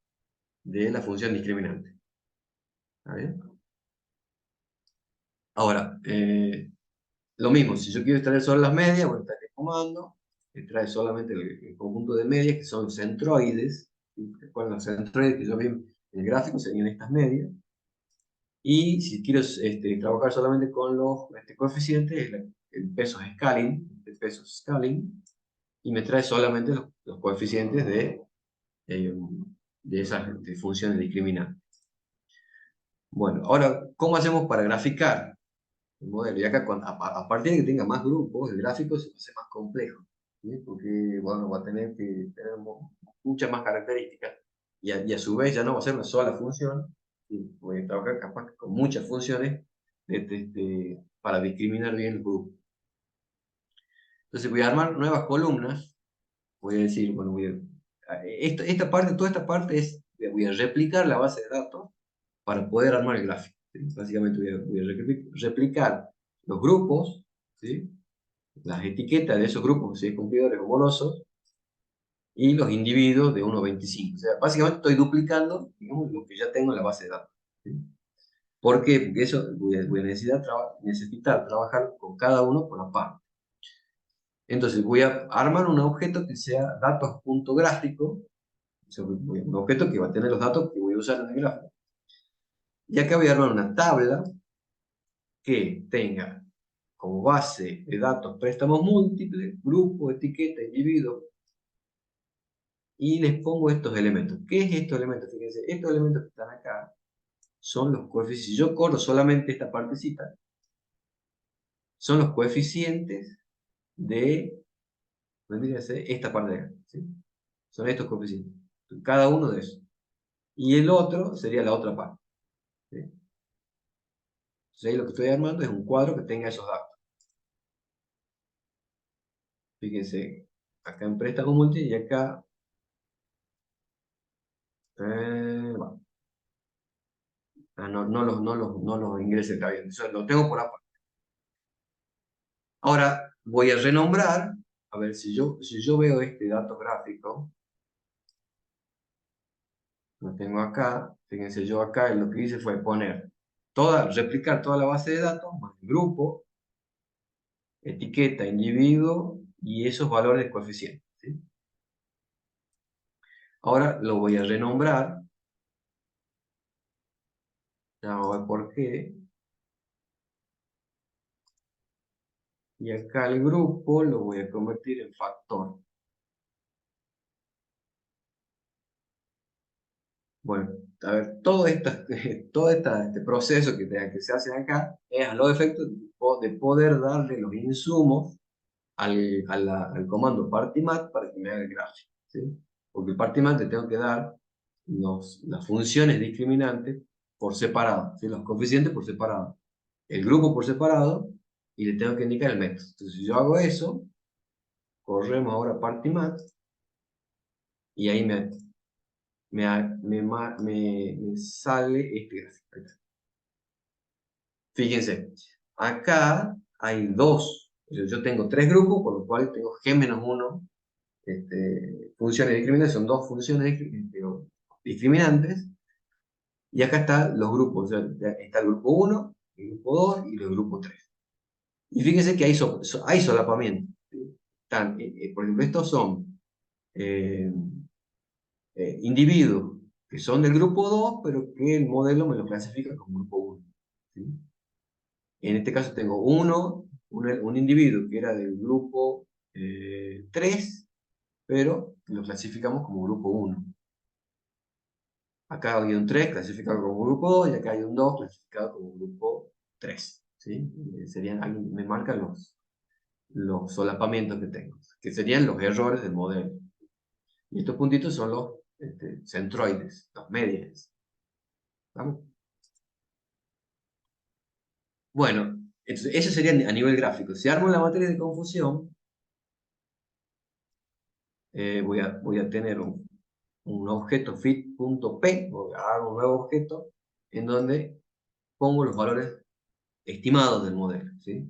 de la función discriminante. ¿Está bien? Ahora, lo mismo, si yo quiero extraer solo las medias, voy a extraer el comando, extrae solamente el conjunto de medias, que son centroides, ¿sí? recuerdan los centroides que yo vi en el gráfico, serían estas medias. Y si quiero trabajar solamente con los coeficientes, el peso es scaling, el peso es scaling, y me trae solamente los coeficientes eh, de esas funciones discriminantes. Bueno, ahora, ¿cómo hacemos para graficar el modelo? Y acá, a partir de que tenga más grupos, el gráfico se hace más complejo, ¿sí? Porque bueno, va a tener que tener muchas más características, y a su vez ya no va a ser una sola función, ¿sí? Voy a trabajar capaz con muchas funciones para discriminar bien el grupo. Entonces voy a armar nuevas columnas, voy a decir, bueno, esta parte, toda esta parte voy a replicar la base de datos para poder armar el gráfico, ¿sí? Básicamente voy a replicar los grupos, ¿sí? Las etiquetas de esos grupos, si es cumplidores o morosos, y los individuos de 1 a 25. O sea, básicamente estoy duplicando, digamos, lo que ya tengo en la base de datos, ¿sí? ¿Por qué? Porque eso voy a necesitar trabajar con cada uno por aparte. Entonces voy a armar un objeto que sea datos.gráfico, o sea, un objeto que va a tener los datos que voy a usar en el gráfico. Y acá voy a armar una tabla que tenga como base de datos préstamos múltiples, grupo, etiqueta, individuo, y les pongo estos elementos. ¿Qué es estos elementos? Fíjense, estos elementos que están acá son los coeficientes. Si yo corro solamente esta partecita, son los coeficientes de, vendría a ser esta parte de acá, ¿sí? Son estos coeficientes, cada uno de esos. Y el otro sería la otra parte, ¿sí? Entonces ahí lo que estoy armando es un cuadro que tenga esos datos. Fíjense, acá en préstamo múltiple y acá, bueno, no los ingresos está bien, eso lo tengo por aparte. Ahora voy a renombrar, a ver si yo veo este dato gráfico, lo tengo acá, fíjense, yo acá lo que hice fue replicar toda la base de datos, más el grupo, etiqueta, individuo y esos valores de coeficiente, ¿sí? Ahora lo voy a renombrar, ya vamos a ver por qué, y acá el grupo lo voy a convertir en factor. Bueno, a ver, este proceso que se hace acá es a los efectos de poder darle los insumos al comando partymat para que me haga el gráfico, ¿sí? Porque el partymat le tengo que dar las funciones discriminantes por separado, ¿sí? Los coeficientes por separado, el grupo por separado, y le tengo que indicar el método. Entonces, si yo hago eso, corremos ahora partymat, y ahí me sale este gráfico. Ahí está. Fíjense, acá hay dos, yo tengo tres grupos, por lo cual tengo G-1 funciones de discriminación, son dos funciones discriminantes, y acá están los grupos, o sea, está el grupo 1, el grupo 2 y el grupo 3. Y fíjense que hay solapamiento, ¿sí? Por ejemplo, estos son eh, individuos que son del grupo 2, pero que el modelo me lo clasifica como grupo 1, ¿sí? En este caso tengo un individuo que era del grupo 3, pero lo clasificamos como grupo 1. Acá hay un 3 clasificado como grupo 2 y acá hay un 2 clasificado como grupo 3, ¿sí? Ahí me marcan los solapamientos que tengo, que serían los errores del modelo. Y estos puntitos son los centroides, los medians. ¿Vamos? Bueno, entonces, eso sería a nivel gráfico. Si armo la matriz de confusión, voy a tener un objeto fit.p, hago un nuevo objeto en donde pongo los valores estimados del modelo, ¿sí?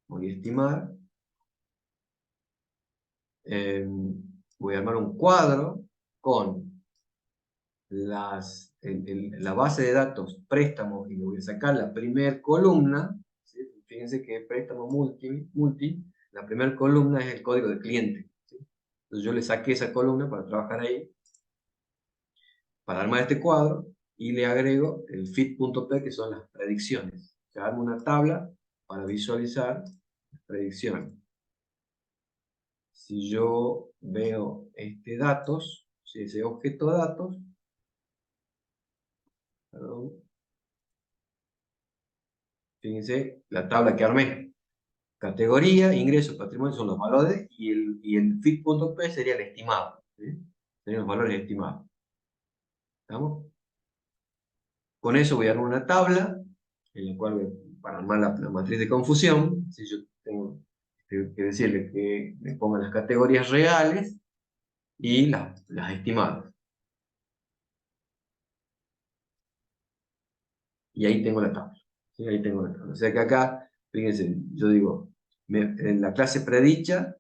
Voy a estimar, eh, voy a armar un cuadro con la base de datos préstamos y le voy a sacar la primera columna, ¿sí? Fíjense que préstamo multi, la primera columna es el código de cliente, ¿sí? Entonces yo le saqué esa columna para trabajar ahí. para armar este cuadro y le agrego el fit.p, que son las predicciones. O sea, armo una tabla para visualizar las predicciones. Si yo veo datos, si ese objeto datos, perdón, fíjense la tabla que armé. Categoría, ingresos, patrimonio son los valores y el fit.p sería el estimado. ¿Sí? Serían los valores estimados. ¿Estamos? Con eso voy a armar una tabla en la cual, para armar la matriz de confusión, si yo tengo que decirle que me pongan las categorías reales y las estimadas. Y ahí tengo la tabla. ¿Sí? Ahí tengo la tabla. O sea que acá, fíjense, yo digo, en la clase predicha,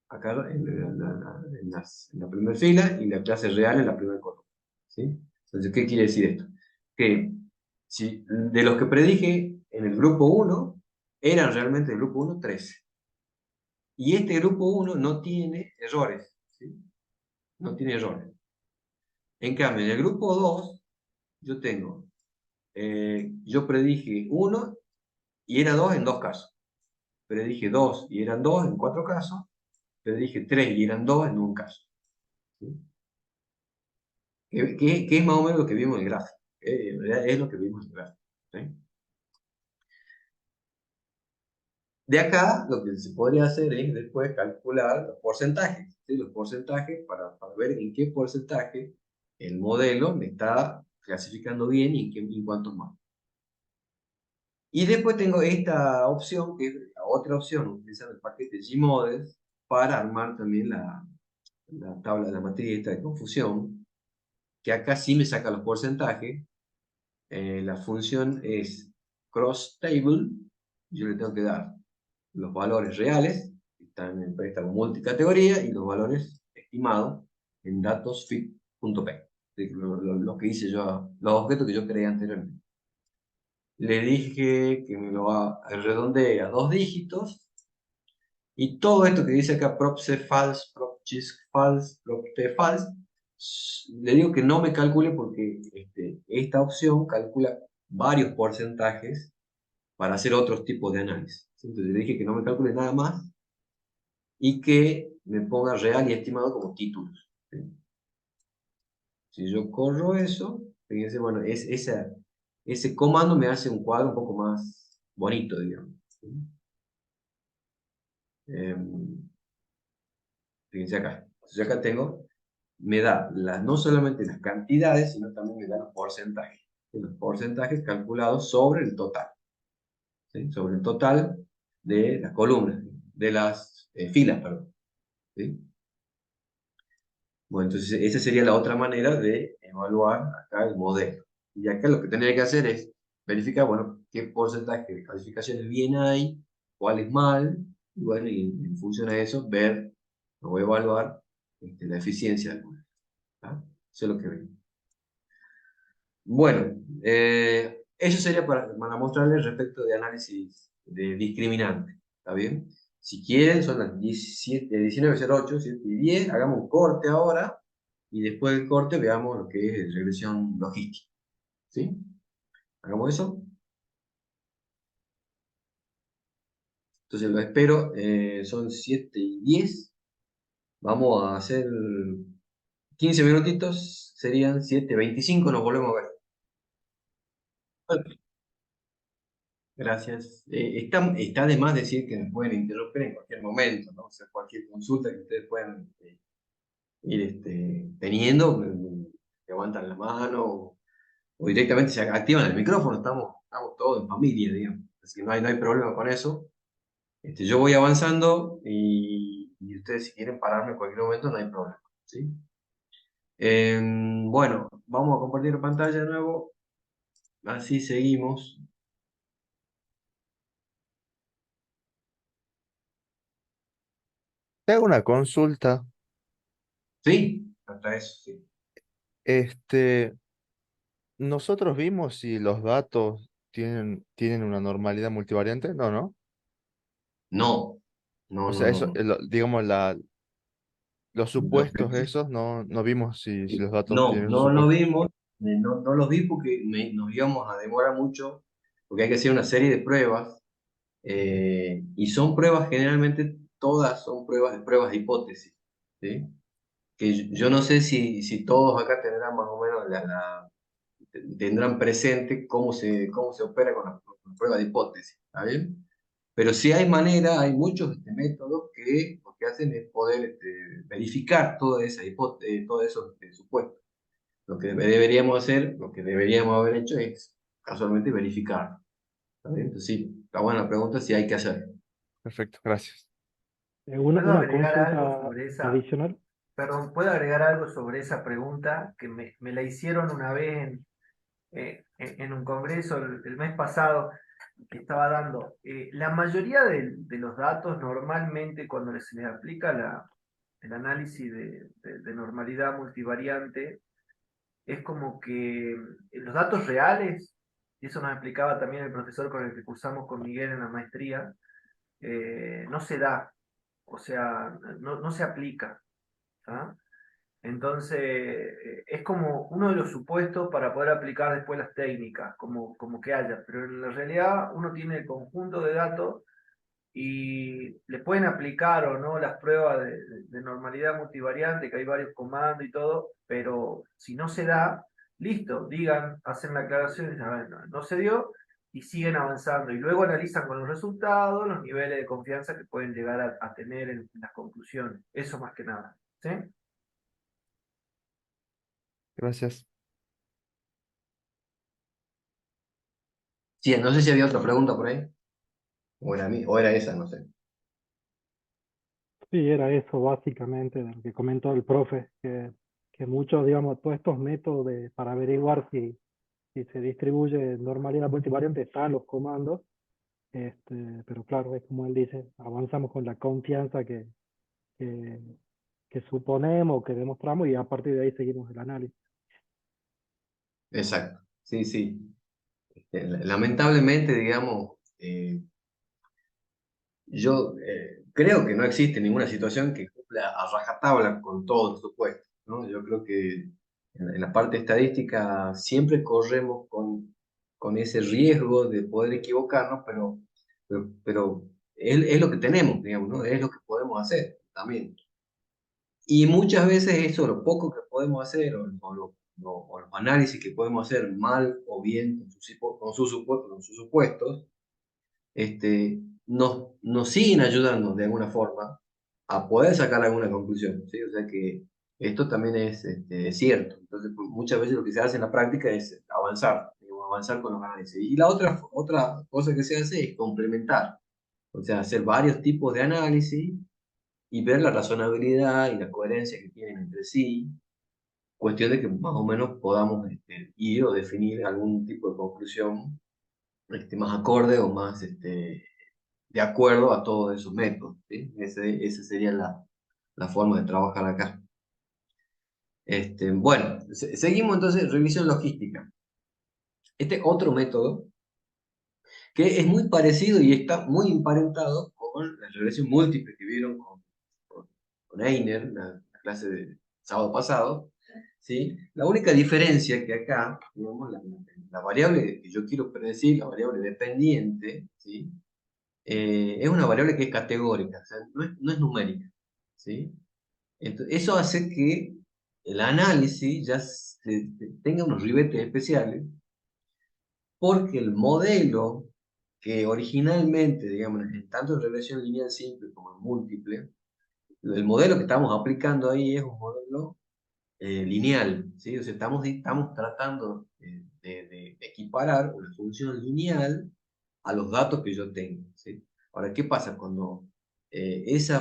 acá en la primera fila, y la clase real en la primera columna. ¿Sí? Entonces, ¿qué quiere decir esto? Que si, de los que predije en el grupo 1, eran realmente del grupo 1 13. Y este grupo 1 no tiene errores. ¿Sí? No tiene errores. En cambio, en el grupo 2, yo tengo, yo predije 1 y era 2 en 2 casos. Predije 2 y eran 2 en 4 casos. Predije 3 y eran 2 en un caso. ¿Sí? Que es más o menos lo que vimos en el gráfico. En realidad es lo que vimos en el gráfico. ¿Sí? De acá, lo que se podría hacer es después calcular los porcentajes. ¿Sí? Los porcentajes para ver en qué porcentaje el modelo me está clasificando bien y en cuántos más. Y después tengo esta opción, que es la otra opción, utilizando el paquete Gmodels para armar también la tabla de la matriz esta de confusión, que acá sí me saca los porcentajes. La función es cross table. Yo le tengo que dar los valores reales, que están en préstamo multicategoría, y los valores estimados en datos fit.p. Lo que hice yo, los objetos que yo creé anteriormente. Le dije que me lo redondee a 2 dígitos, y todo esto que dice acá, propc false, propcisc false, propt false, le digo que no me calcule porque esta opción calcula varios porcentajes para hacer otros tipos de análisis. Entonces le dije que no me calcule nada más y que me ponga real y estimado como títulos. ¿Sí? Si yo corro eso, fíjense, bueno, ese comando me hace un cuadro un poco más bonito, digamos. ¿Sí? Fíjense acá. Entonces acá tengo, me da no solamente las cantidades, sino también me da los porcentajes. ¿Sí? Los porcentajes calculados sobre el total. ¿Sí? Sobre el total de las columnas, de las filas, perdón. ¿Sí? Bueno, entonces esa sería la otra manera de evaluar acá el modelo. Y acá lo que tendría que hacer es verificar, bueno, qué porcentaje de calificaciones bien hay, cuáles mal, y bueno, y en función a eso, ver o evaluar la eficiencia del modelo. ¿Tá? Eso es lo que veo. Bueno, eso sería para mostrarles respecto de análisis de discriminante. ¿Está bien? Si quieren, son las 19:08, 7:10. Hagamos un corte ahora y después del corte veamos lo que es regresión logística. ¿Sí? ¿Hagamos eso? Entonces lo espero. Son 7:10. Vamos a hacer 15 minutitos. Serían 7:25. Nos volvemos a ver. Gracias. Está de más decir que me pueden interrumpir en cualquier momento, ¿no? O sea, cualquier consulta que ustedes puedan ir teniendo, levantan la mano o directamente se activan el micrófono. Estamos todos en familia, digamos. Así que no hay problema con eso. Yo voy avanzando y ustedes si quieren pararme en cualquier momento, no hay problema. ¿Sí? Bueno, vamos a compartir pantalla de nuevo. Así seguimos. Te hago una consulta. ¿Sí? Hasta eso, sí. Este, nosotros vimos si los datos tienen una normalidad multivariante. No, ¿no? No, no, O no, sea, no, eso, no. digamos, los Lo que supuestos esos, no vimos si los datos No, tienen un no lo supuesto. vimos. no los vi porque nos íbamos a demorar mucho, porque hay que hacer una serie de pruebas, y son pruebas generalmente, todas son pruebas de hipótesis, ¿sí? Que yo no sé si todos acá tendrán más o menos tendrán presente cómo se opera con la prueba de hipótesis, ¿está bien? Pero sí hay manera, hay muchos métodos que lo que hacen es poder verificar todos esos supuestos. Lo que deberíamos hacer, lo que deberíamos haber hecho es casualmente verificar. ¿Está bien? Entonces sí, está buena la pregunta si hay que hacer. Perfecto, gracias. ¿Puedo Una agregar algo consulta sobre esa, adicional? perdón, puedo agregar algo sobre esa pregunta que me la hicieron una vez en un congreso el mes pasado que estaba dando? La mayoría de los datos normalmente cuando se les aplica el análisis de normalidad multivariante es como que los datos reales, y eso nos explicaba también el profesor con el que cursamos con Miguel en la maestría, no se da, o sea, no se aplica. ¿Ah? Entonces, es como uno de los supuestos para poder aplicar después las técnicas, como que haya, pero en la realidad uno tiene el conjunto de datos y le pueden aplicar o no las pruebas de normalidad multivariante, que hay varios comandos y todo, pero si no se da, listo, digan, hacen la aclaración y dicen, "A ver, no se dio", y siguen avanzando. Y luego analizan con los resultados los niveles de confianza que pueden llegar a tener en las conclusiones. Eso más que nada. ¿Sí? Gracias. Sí, no sé si había otra pregunta por ahí, o era esa, no sé. Sí, era eso básicamente de lo que comentó el profe, que muchos, digamos, todos estos métodos para averiguar si se distribuye normalidad multivariante están los comandos, pero claro, es como él dice, avanzamos con la confianza que, que suponemos, que demostramos y a partir de ahí seguimos el análisis. Exacto, sí, sí. Lamentablemente, digamos, yo creo que no existe ninguna situación que cumpla a rajatabla con todos los supuestos, ¿no? Yo creo que en la parte estadística siempre corremos con ese riesgo de poder equivocarnos, pero es lo que tenemos, digamos, ¿no? Es lo que podemos hacer también. Y muchas veces eso, lo poco que podemos hacer, o los análisis que podemos hacer mal o bien con sus supuestos, nos siguen ayudando de alguna forma a poder sacar alguna conclusión, ¿sí? O sea que esto también es cierto. Entonces, pues, muchas veces lo que se hace en la práctica es avanzar, digamos, avanzar con los análisis. Y la otra cosa que se hace es complementar, o sea, hacer varios tipos de análisis y ver la razonabilidad y la coherencia que tienen entre sí, cuestión de que más o menos podamos ir o definir algún tipo de conclusión más acorde o más de acuerdo a todos esos métodos, ¿sí? Esa sería la forma de trabajar acá. Bueno, seguimos entonces, revisión logística. Este otro método que es muy parecido y está muy emparentado con la regresión múltiple que vieron con Einer, la clase del sábado pasado, ¿sí? La única diferencia que acá, digamos, la variable que yo quiero predecir, la variable dependiente, ¿sí? Es una variable que es categórica, o sea, no es numérica, ¿sí? Entonces, eso hace que el análisis ya tenga unos ribetes especiales, porque el modelo que originalmente, digamos, tanto en regresión lineal simple como en múltiple, el modelo que estamos aplicando ahí es un modelo lineal, ¿sí? O sea, estamos tratando de equiparar una función lineal a los datos que yo tengo, ¿sí? Ahora, ¿qué pasa cuando esa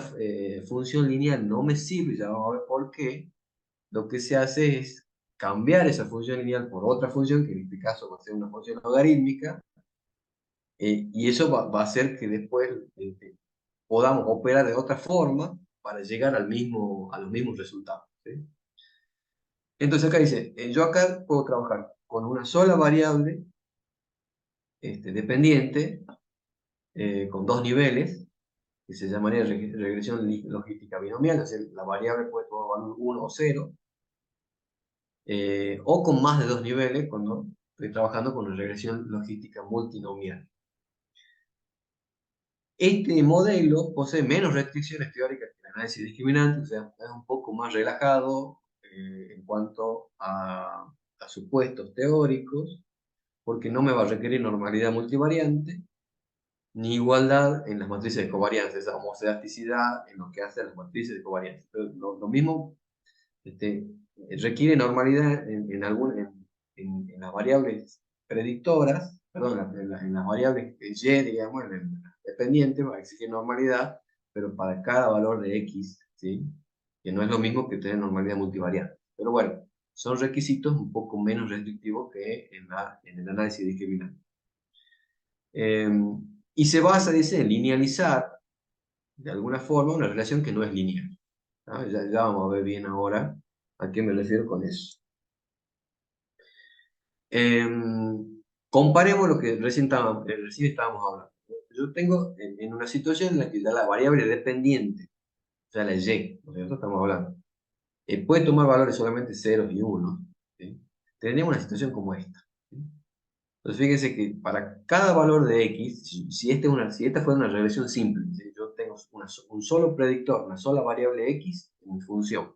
función lineal no me sirve? Ya vamos a ver por qué. Lo que se hace es cambiar esa función lineal por otra función, que en este caso va a ser una función logarítmica, y eso va a hacer que después podamos operar de otra forma para llegar a los mismos resultados, ¿sí? Entonces acá dice, yo acá puedo trabajar con una sola variable dependiente, con dos niveles, que se llamaría regresión logística binomial, es decir, la variable puede tomar valor 1 o 0, o con más de 2 niveles cuando estoy trabajando con una regresión logística multinomial. Este modelo posee menos restricciones teóricas que el análisis discriminante, o sea, es un poco más relajado en cuanto a supuestos teóricos, porque no me va a requerir normalidad multivariante, ni igualdad en las matrices de covarianza, esa homocedasticidad en lo que hace a las matrices de covarianza. Pero lo mismo requiere normalidad en las variables predictoras, perdón, en las variables y, digamos, en las dependientes va a exigir normalidad, pero para cada valor de x, ¿sí? Que no es lo mismo que tener normalidad multivariante. Pero bueno, son requisitos un poco menos restrictivos que en el análisis discriminante. Y se basa, dice, en linealizar de alguna forma una relación que no es lineal. Ya vamos a ver bien ahora a qué me refiero con eso. Comparemos lo que recién estábamos hablando. Yo tengo en una situación en la que ya la variable dependiente, o sea, la y, ¿no es cierto? Estamos hablando, puede tomar valores solamente ceros y unos, ¿sí? Tenemos una situación como esta, ¿sí? Entonces fíjense que para cada valor de x, si esta fuera una regresión simple, ¿sí? Yo tengo un solo predictor, una sola variable x en mi función.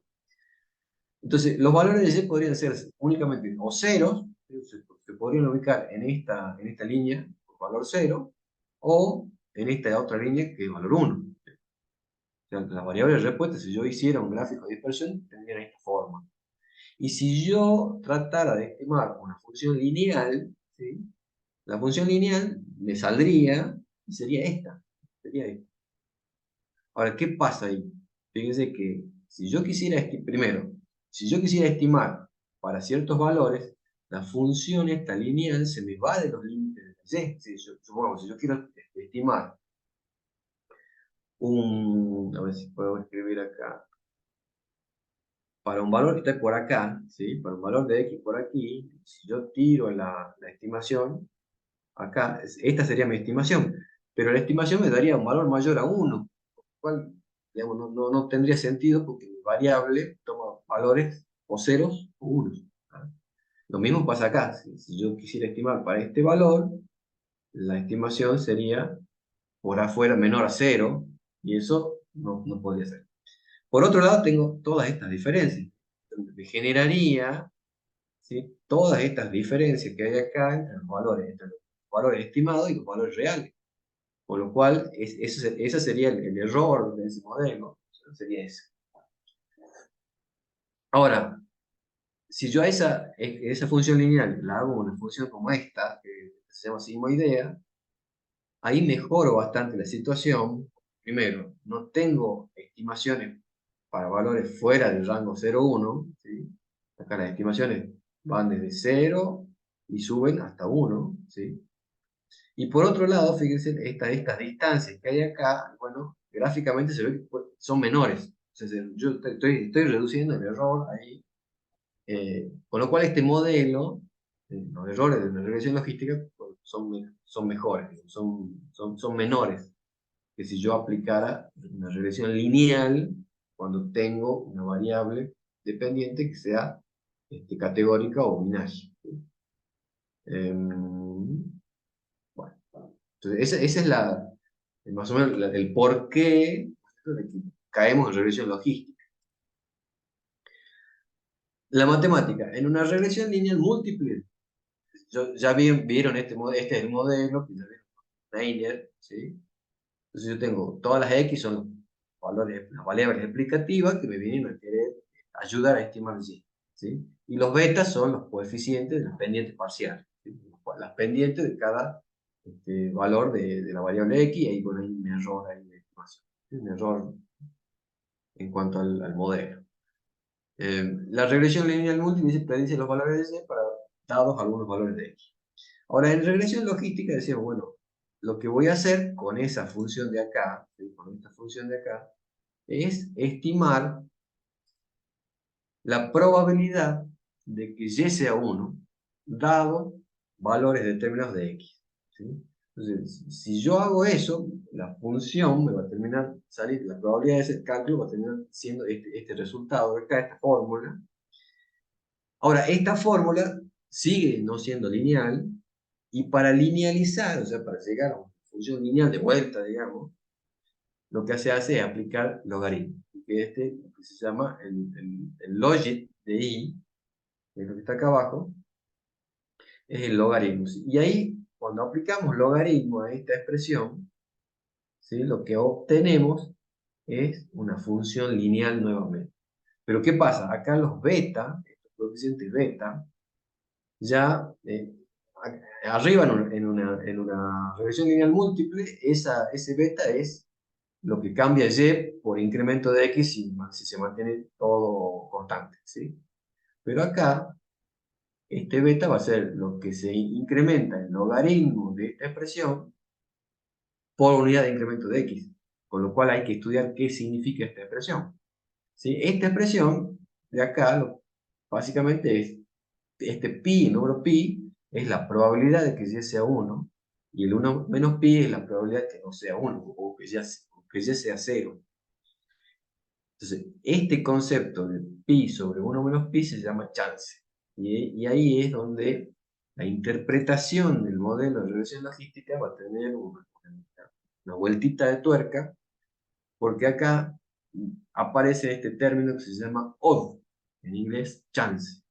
Entonces, los valores de y podrían ser únicamente o ceros, se podrían ubicar en esta línea por valor 0, o en esta otra línea que es valor 1. O sea, las variables de respuesta, si yo hiciera un gráfico de dispersión, tendrían esta forma. Y si yo tratara de estimar una función lineal, ¿sí? La función lineal me saldría y sería esta. Sería esta. Ahora, ¿qué pasa ahí? Fíjense que si yo quisiera, primero, si yo quisiera estimar para ciertos valores, la función esta lineal se me va de los límites de y. Supongamos, si yo quiero estimar a ver si puedo escribir acá, para un valor que está por acá, ¿sí? Para un valor de x por aquí, si yo tiro la estimación, acá, esta sería mi estimación, pero la estimación me daría un valor mayor a 1, cual, digamos, no tendría sentido porque mi variable toma valores o ceros o unos. Lo mismo pasa acá. Si yo quisiera estimar para este valor, la estimación sería por afuera menor a 0, y eso no podría ser. Por otro lado, tengo todas estas diferencias. Me generaría, ¿sí? Todas estas diferencias que hay acá entre los valores estimados y los valores reales. Con lo cual, ese sería el error de ese modelo, sería ese. Ahora, si yo a esa función lineal la hago una función como esta, que se llama sigmoidea, ahí mejoro bastante la situación. Primero, no tengo estimaciones para valores fuera del rango 0, 1, ¿sí? Acá las estimaciones van desde 0 y suben hasta 1, ¿sí? Y por otro lado, fíjense, estas distancias que hay acá, bueno, gráficamente se ve que son menores. O sea, yo estoy reduciendo el error ahí. Con lo cual este modelo, los errores de una regresión logística pues, son mejores, son menores que si yo aplicara una regresión lineal cuando tengo una variable dependiente que sea categórica o binaria. Bueno, entonces esa es más o menos el porqué de que caemos en regresión logística. La matemática, en una regresión lineal múltiple, ya vieron este es el modelo, que ya vieron Nainer, ¿sí? Entonces yo tengo todas las X son los valores, las variables explicativas que me vienen a querer ayudar a estimar Y, ¿sí? Y los betas son los coeficientes de las pendientes parciales, ¿sí? Las pendientes de cada valor de la variable X, y ahí bueno, hay un error ahí de estimación, ¿sí? Un error en cuanto al modelo. La regresión lineal múltiple predice los valores de Y para dados algunos valores de X. Ahora, en regresión logística decíamos, bueno, lo que voy a hacer con esa función de acá, ¿sí? Con esta función de acá, es estimar la probabilidad de que Y sea 1, dado valores determinados de X, ¿sí? Entonces, si yo hago eso, la función me va a terminar salir, la probabilidad de ese cálculo va a terminar siendo este resultado de acá, esta fórmula, Ahora, esta fórmula sigue no siendo lineal, y para linealizar, o sea, para llegar a una función lineal de vuelta, digamos, lo que se hace es aplicar logaritmo, que lo que se llama el logit de i, que es lo que está acá abajo, es el logaritmo. Y ahí, cuando aplicamos logaritmo a esta expresión, ¿sí? Lo que obtenemos es una función lineal nuevamente. Pero ¿qué pasa? Acá los beta, estos coeficientes beta, ya arriba en una regresión lineal múltiple, ese beta es lo que cambia y por incremento de x si se mantiene todo constante, ¿sí? Pero acá, este beta va a ser lo que se incrementa el logaritmo de esta expresión por unidad de incremento de x, con lo cual hay que estudiar qué significa esta expresión, ¿sí? Esta expresión de acá, básicamente es este pi, el número pi, es la probabilidad de que y sea 1, y el 1 menos pi es la probabilidad de que no sea 1, o que y sea 0. Entonces, este concepto de pi sobre 1 menos pi se llama chance. Y ahí es donde la interpretación del modelo de regresión logística va a tener una vueltita de tuerca, porque acá aparece este término que se llama odd, en inglés chance.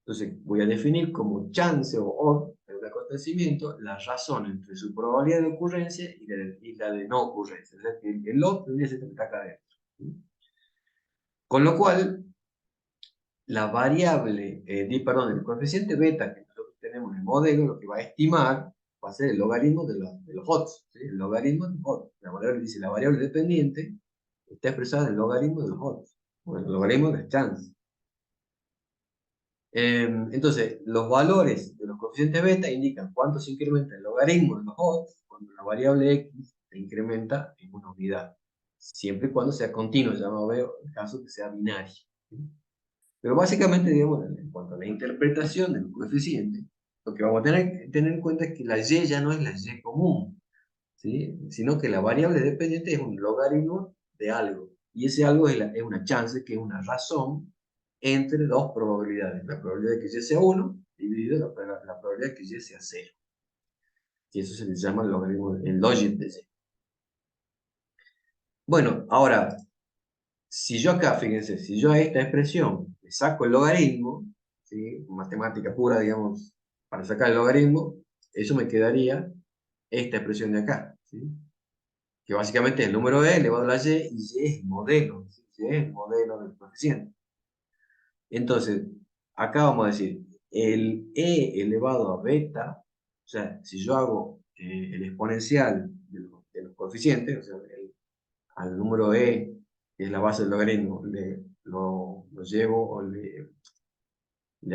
Entonces voy a definir como chance o odd de un acontecimiento la razón entre su probabilidad de ocurrencia y la de no ocurrencia. O sea que el odd tendría que ser que está acá adentro. Con lo cual, la variable, el coeficiente beta que nosotros tenemos en el modelo, lo que va a estimar va a ser el logaritmo de los odds, ¿sí? El logaritmo de los odds. La variable dice, la variable dependiente está expresada en el logaritmo de los odds, o el logaritmo de las chances. Entonces, los valores de los coeficientes beta indican cuánto se incrementa el logaritmo de los odds cuando la variable x se incrementa en una unidad, siempre y cuando sea continuo, ya no veo el caso que sea binario, ¿sí? Pero básicamente, digamos, en cuanto a la interpretación del coeficiente, lo que vamos a tener en cuenta es que la y ya no es la y común, ¿sí? Sino que la variable dependiente es un logaritmo de algo, y ese algo es una chance, que es una razón entre dos probabilidades, la probabilidad de que y sea 1 dividido la probabilidad de que y sea 0. Y eso se le llama el logaritmo, el logit de y. Bueno, ahora, si yo acá, fíjense, si yo a esta expresión le saco el logaritmo, ¿sí? Matemática pura, digamos, para sacar el logaritmo, eso me quedaría esta expresión de acá, ¿sí? Que básicamente es el número e elevado a la y es el modelo, ¿sí? Y es el modelo del coeficiente. Entonces, acá vamos a decir, el e elevado a beta, o sea, si yo hago el exponencial de los coeficientes, o sea, al número e, que es la base del logaritmo, lo llevo o le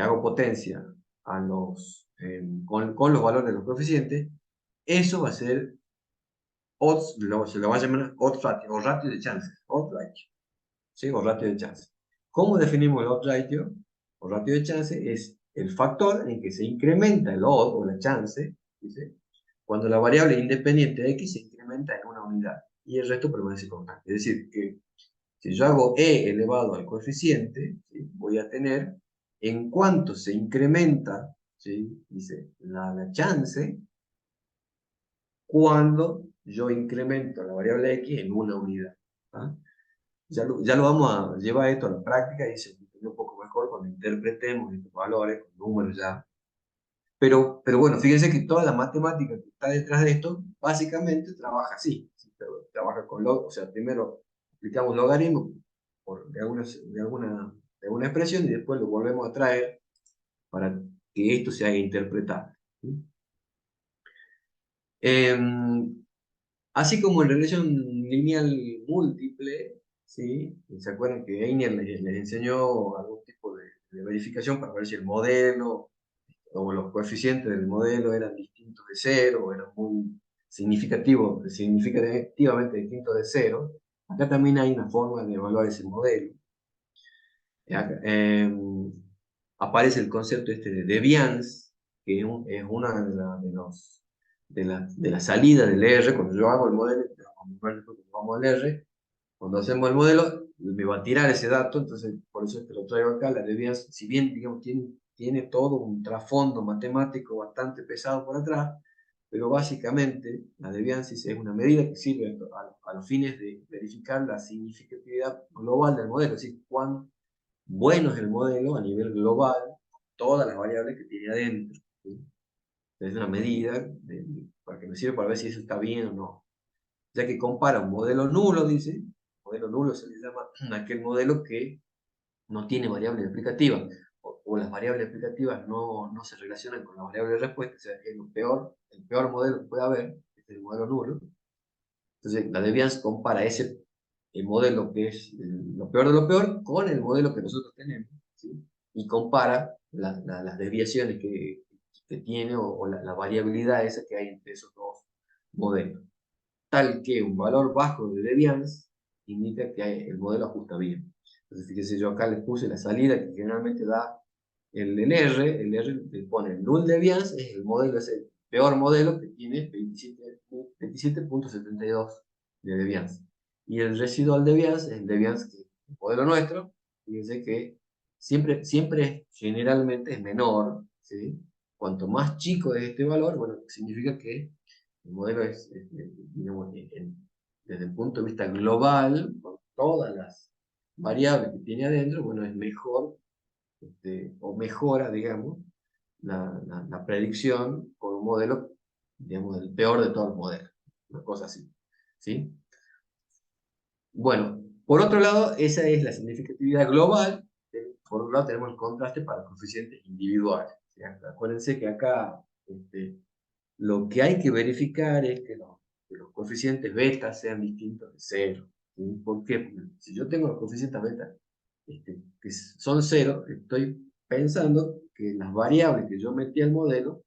hago potencia con los valores de los coeficientes, eso va a ser odds, se lo va a llamar odds ratio, o ratio de chances, odds ratio, ¿sí? O ratio de chance. ¿Cómo definimos el odds ratio? O ratio de chance es el factor en que se incrementa el odd o la chance, ¿sí? Cuando la variable independiente de x se incrementa en una unidad y el resto permanece constante. Es decir, que si yo hago e elevado al coeficiente, ¿sí? Voy a tener en cuanto se incrementa, ¿sí? Dice, la chance cuando yo incremento la variable x en una unidad. ¿Ah? Ya lo vamos a llevar esto a la práctica y se entiende un poco mejor cuando interpretemos estos valores con números ya. Pero bueno, fíjense que toda la matemática que está detrás de esto básicamente trabaja así. ¿Sí? Trabaja con o sea, primero aplicamos logaritmo de alguna expresión y después lo volvemos a traer para que esto se haga interpretable, ¿sí? Así como en regresión lineal múltiple, ¿sí? ¿Se acuerdan que Einer les enseñó algún tipo de verificación para ver si el modelo o los coeficientes del modelo eran distintos de cero, o eran muy significativamente distintos de cero? Acá también hay una forma de evaluar ese modelo. Acá, aparece el concepto este de deviance, que es una de las salidas del R. Cuando yo hago el modelo, cuando vamos al R, Cuando hacemos el modelo, me va a tirar ese dato, entonces por eso te lo traigo acá. La devianza, si bien digamos, tiene todo un trasfondo matemático bastante pesado por atrás, pero básicamente la devianza es una medida que sirve a los fines de verificar la significatividad global del modelo, es decir, cuán bueno es el modelo a nivel global, todas las variables que tiene adentro, ¿sí? Es una medida para que me sirve para ver si eso está bien o no. Ya que compara un modelo nulo, dice, modelo nulo se le llama aquel modelo que no tiene variables explicativas, o las variables explicativas no se relacionan con la variable de respuesta, o sea, es el peor modelo que puede haber, es el modelo nulo. Entonces, la Debian compara el modelo que es lo peor de lo peor con el modelo que nosotros tenemos, ¿sí? Y compara las desviaciones que tiene o la variabilidad esa que hay entre esos dos modelos. Tal que un valor bajo de deviance indica que el modelo ajusta bien. Entonces, fíjense, yo acá les puse la salida que generalmente da el R le pone el null deviance, es el modelo, es el peor modelo que tiene 27.72 de deviance. Y el residual deviance es el deviance que el modelo nuestro, fíjense que siempre generalmente es menor, ¿sí? Cuanto más chico es este valor, bueno, significa que el modelo digamos, desde el punto de vista global, con todas las variables que tiene adentro, bueno, es mejor, o mejora, digamos, la predicción con un modelo, digamos, el peor de todos los modelos. Una cosa así. ¿Sí? Bueno, por otro lado, esa es la significatividad global. Por otro lado, tenemos el contraste para los coeficientes individuales. ¿Sí? Acuérdense que acá lo que hay que verificar es que los coeficientes beta sean distintos de cero. ¿Sí? ¿Por qué? Porque si yo tengo los coeficientes beta que son cero, estoy pensando que las variables que yo metí al modelo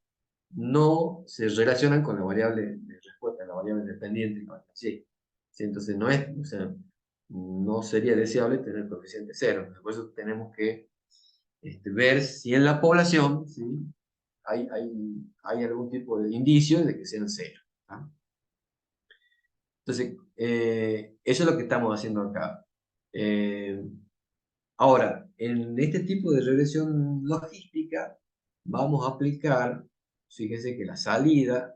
no se relacionan con la variable de respuesta, la variable dependiente. Sí. ¿Sí? Entonces o sea, no sería deseable tener coeficiente cero. Por eso tenemos que ver si en la población, ¿sí? hay algún tipo de indicio de que sean cero. ¿Ah? Entonces, eso es lo que estamos haciendo acá. Ahora, en este tipo de regresión logística, vamos a aplicar, fíjense que la salida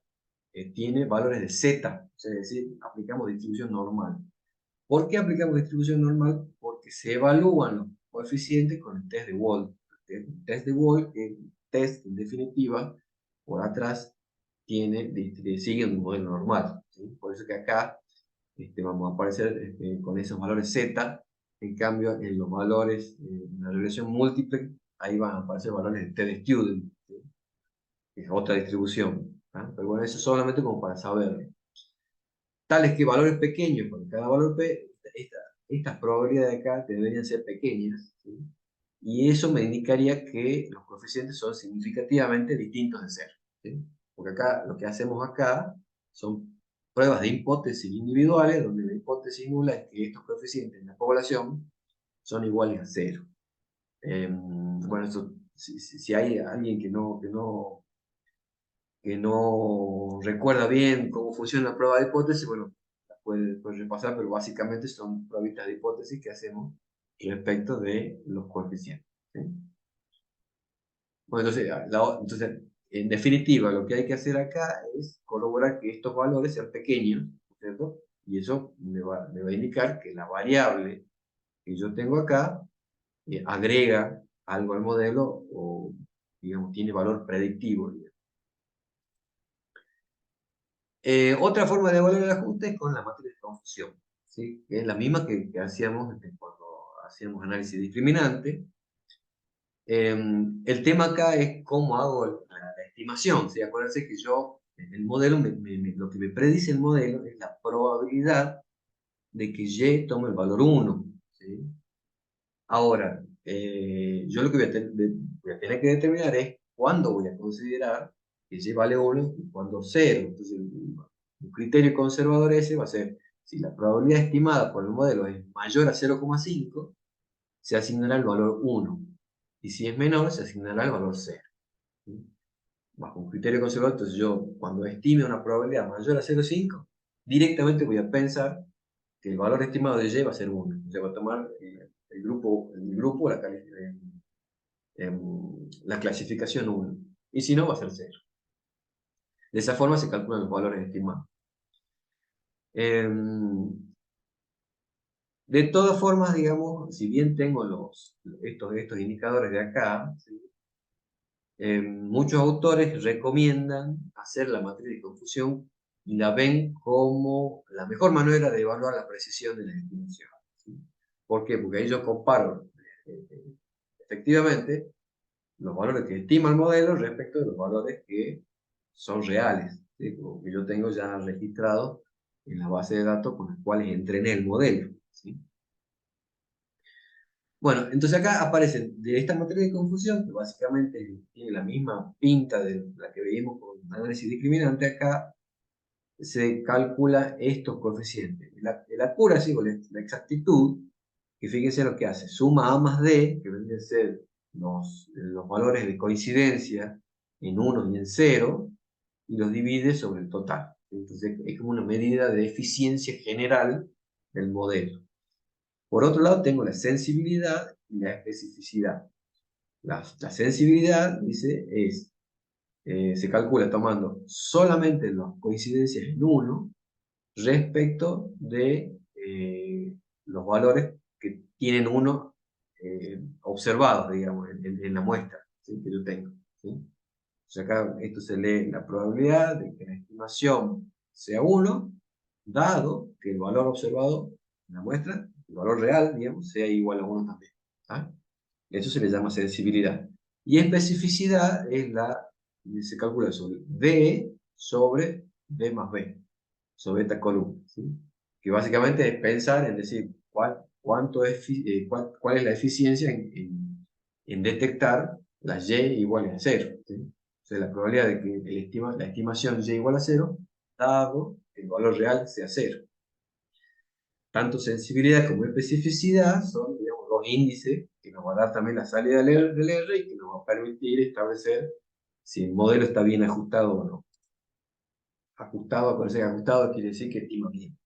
tiene valores de z, es decir, aplicamos distribución normal. ¿Por qué aplicamos distribución normal? Porque se evalúan los coeficientes con el test de Wald. El test de Wald, que es un test en definitiva, por atrás sigue un modelo normal. ¿Sí? Por eso que acá vamos a aparecer con esos valores z. En cambio, en los valores en la regresión múltiple, ahí van a aparecer valores de t-student, ¿sí? Que es otra distribución. ¿Ah? Pero bueno, eso solamente como para saberlo. Tales que valores pequeños, porque cada valor P, estas probabilidades de acá deberían ser pequeñas, ¿sí? Y eso me indicaría que los coeficientes son significativamente distintos de cero, ¿sí? Porque acá, lo que hacemos acá son pruebas de hipótesis individuales, donde la hipótesis nula es que estos coeficientes en la población son iguales a cero. Bueno, si hay alguien que no recuerda bien cómo funciona la prueba de hipótesis, bueno, la puede repasar, pero básicamente son pruebas de hipótesis que hacemos respecto de los coeficientes. ¿Sí? Bueno, entonces, en definitiva, lo que hay que hacer acá es corroborar que estos valores sean pequeños, ¿cierto? Y eso me va a indicar que la variable que yo tengo acá agrega algo al modelo o, digamos, tiene valor predictivo. Otra forma de evaluar el ajuste es con la matriz de confusión, ¿sí? Que es la misma que hacíamos cuando hacíamos análisis discriminante. El tema acá es cómo hago la estimación. ¿Sí? Acuérdense que el modelo, lo que me predice el modelo es la probabilidad de que Y tome el valor 1. ¿Sí? Ahora, yo lo que voy a tener que determinar es cuándo voy a considerar que Y vale 1 y cuándo 0. Entonces, un criterio conservador ese va a ser, si la probabilidad estimada por el modelo es mayor a 0,5, se asignará el valor 1. Y si es menor, se asignará el valor 0. ¿Sí? Bajo un criterio conservador, entonces yo, cuando estime una probabilidad mayor a 0,5, directamente voy a pensar que el valor estimado de Y va a ser 1. O sea, va a tomar el grupo la clasificación 1. Y si no, va a ser 0. De esa forma se calculan los valores estimados. De todas formas, digamos, si bien tengo estos indicadores de acá, ¿sí? Muchos autores recomiendan hacer la matriz de confusión y la ven como la mejor manera de evaluar la precisión de la estimación, ¿sí? ¿Por qué? Porque ahí yo comparo efectivamente los valores que estima el modelo respecto de los valores que son reales, ¿sí? Como que yo tengo ya registrados en la base de datos con las cuales entrené el modelo, ¿sí? Bueno, entonces acá aparece de esta matriz de confusión, que básicamente tiene la misma pinta de la que veíamos con análisis discriminante. Acá se calcula estos coeficientes. El accuracy, o la exactitud, que fíjense lo que hace, suma A más D, que vienen a ser los valores de coincidencia en 1 y en 0, y los divide sobre el total. Entonces es como una medida de eficiencia general del modelo. Por otro lado, tengo la sensibilidad y la especificidad. La sensibilidad, dice, se calcula tomando solamente las coincidencias en 1 respecto de los valores que tienen 1 observados, digamos, en la muestra, ¿sí? Que yo tengo, ¿sí? Entonces acá esto se lee la probabilidad de que la estimación sea 1, dado que el valor observado en la muestra, el valor real, digamos, sea igual a 1 también, ¿ah? Eso se le llama sensibilidad. Y especificidad se calcula sobre D sobre D más B, sobre esta columna, ¿sí? Que básicamente es pensar en decir cuál es la eficiencia en detectar las Y iguales a 0, ¿sí? O sea, la probabilidad de que la estimación Y igual a 0, dado que el valor real sea 0. Tanto sensibilidad como especificidad son, digamos, dos índices que nos va a dar también la salida del R y que nos va a permitir establecer si el modelo está bien ajustado o no. Ajustado, cuando sea ajustado, quiere decir que estima bien.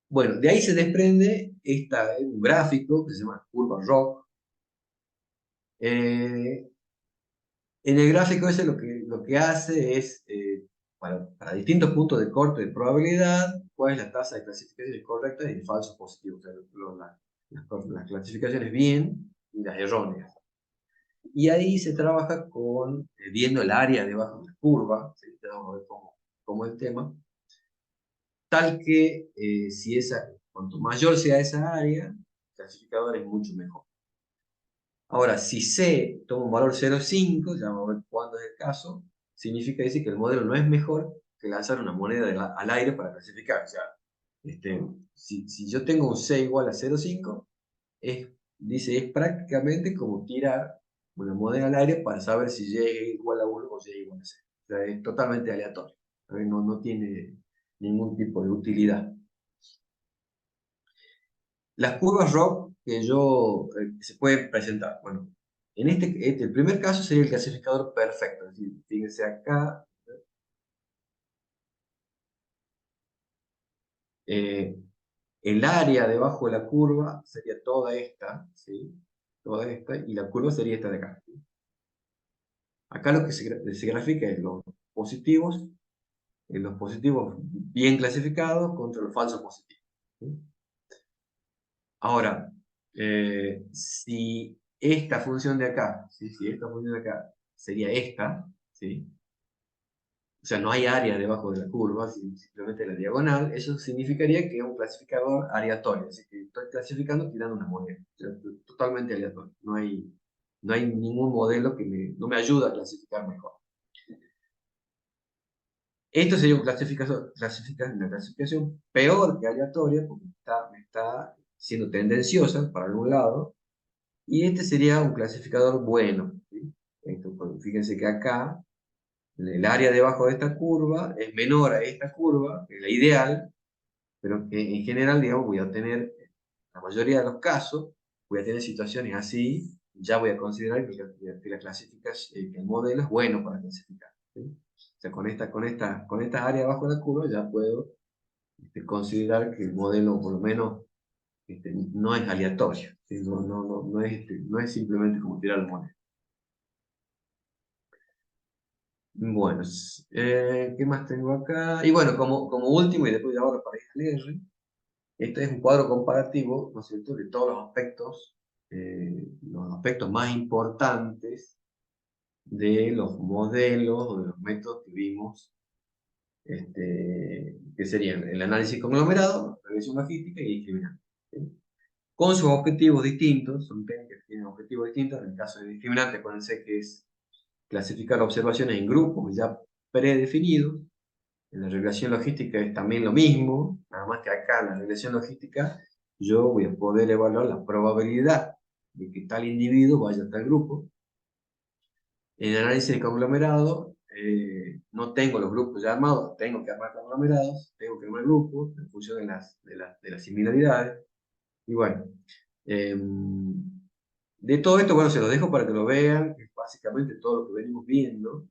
Bueno, de ahí se desprende un gráfico que se llama curva ROC. En el gráfico ese lo que hace es, para distintos puntos de corte de probabilidad, cuál es la tasa de clasificaciones correctas y de falsos positivos. O sea, las clasificaciones bien y las erróneas. Y ahí se trabaja viendo el área debajo de la curva, ¿sí? Vamos a ver cómo es el tema, tal que cuanto mayor sea esa área, el clasificador es mucho mejor. Ahora, si C toma un valor 0,5, ya vamos a ver cuándo es el caso, significa decir que el modelo no es mejor que lanzar una moneda al aire para clasificar. O sea, si yo tengo un C igual a 0,5, dice, es prácticamente como tirar una moneda al aire para saber si Y es igual a 1 o Y es igual a 0. O sea, es totalmente aleatorio. No tiene ningún tipo de utilidad. Las curvas ROC que se pueden presentar. Bueno, el primer caso sería el clasificador perfecto. Es decir, fíjense acá. El área debajo de la curva sería toda esta, ¿sí? Toda esta, y la curva sería esta de acá, ¿sí? Acá lo que se grafica es los positivos bien clasificados contra los falsos positivos, ¿sí? Ahora, si esta función de acá, ¿sí? Si esta función de acá sería esta, ¿sí? O sea, no hay área debajo de la curva, simplemente la diagonal, eso significaría que es un clasificador aleatorio, así que estoy clasificando tirando una moneda, o sea, totalmente aleatorio, no hay ningún modelo que no me ayuda a clasificar mejor. Esto sería una clasificación peor que aleatoria, porque me está siendo tendenciosa para algún lado, y este sería un clasificador bueno, ¿sí? Fíjense que acá el área debajo de esta curva es menor a esta curva, que es la ideal, pero que en general, digamos, voy a tener, en la mayoría de los casos, voy a tener situaciones así, ya voy a considerar que que el modelo es bueno para clasificar, ¿sí? O sea, con estas áreas bajo la curva ya puedo considerar que el modelo, por lo menos, no es aleatorio, ¿sí? No es simplemente como tirar la moneda. Bueno, ¿qué más tengo acá? Y bueno, como último, y después de ahora para ir al R, este es un cuadro comparativo, ¿no es cierto?, de todos los aspectos más importantes de los modelos o de los métodos que vimos, que serían el análisis conglomerado, regresión logística y discriminante, ¿sí? Con sus objetivos distintos, son técnicas que tienen objetivos distintos. En el caso de discriminante, acuérdense que es clasificar observaciones en grupos ya predefinidos. En la regresión logística es también lo mismo, nada más que acá en la regresión logística yo voy a poder evaluar la probabilidad de que tal individuo vaya a tal grupo. En el análisis de conglomerado no tengo los grupos ya armados, tengo que armar conglomerados, tengo que armar grupos en función de las similaridades. Y bueno, de todo esto, bueno, se lo dejo para que lo vean, es básicamente todo lo que venimos viendo.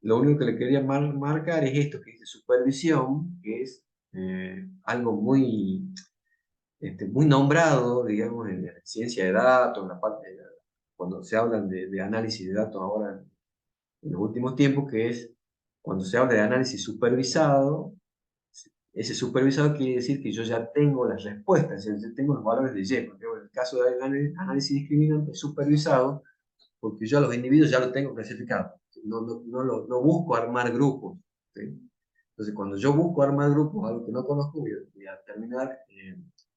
Lo único que le quería marcar es esto que dice supervisión, que es algo muy, muy nombrado, digamos, en la ciencia de datos, en la parte cuando se hablan de análisis de datos ahora en los últimos tiempos, que es cuando se habla de análisis supervisado. Ese supervisado quiere decir que yo ya tengo las respuestas, ya tengo los valores de Y, porque en el caso del análisis discriminante supervisado, porque yo a los individuos ya los tengo clasificados, no busco armar grupos, ¿sí? Entonces, cuando yo busco armar grupos, algo que no conozco, voy a terminar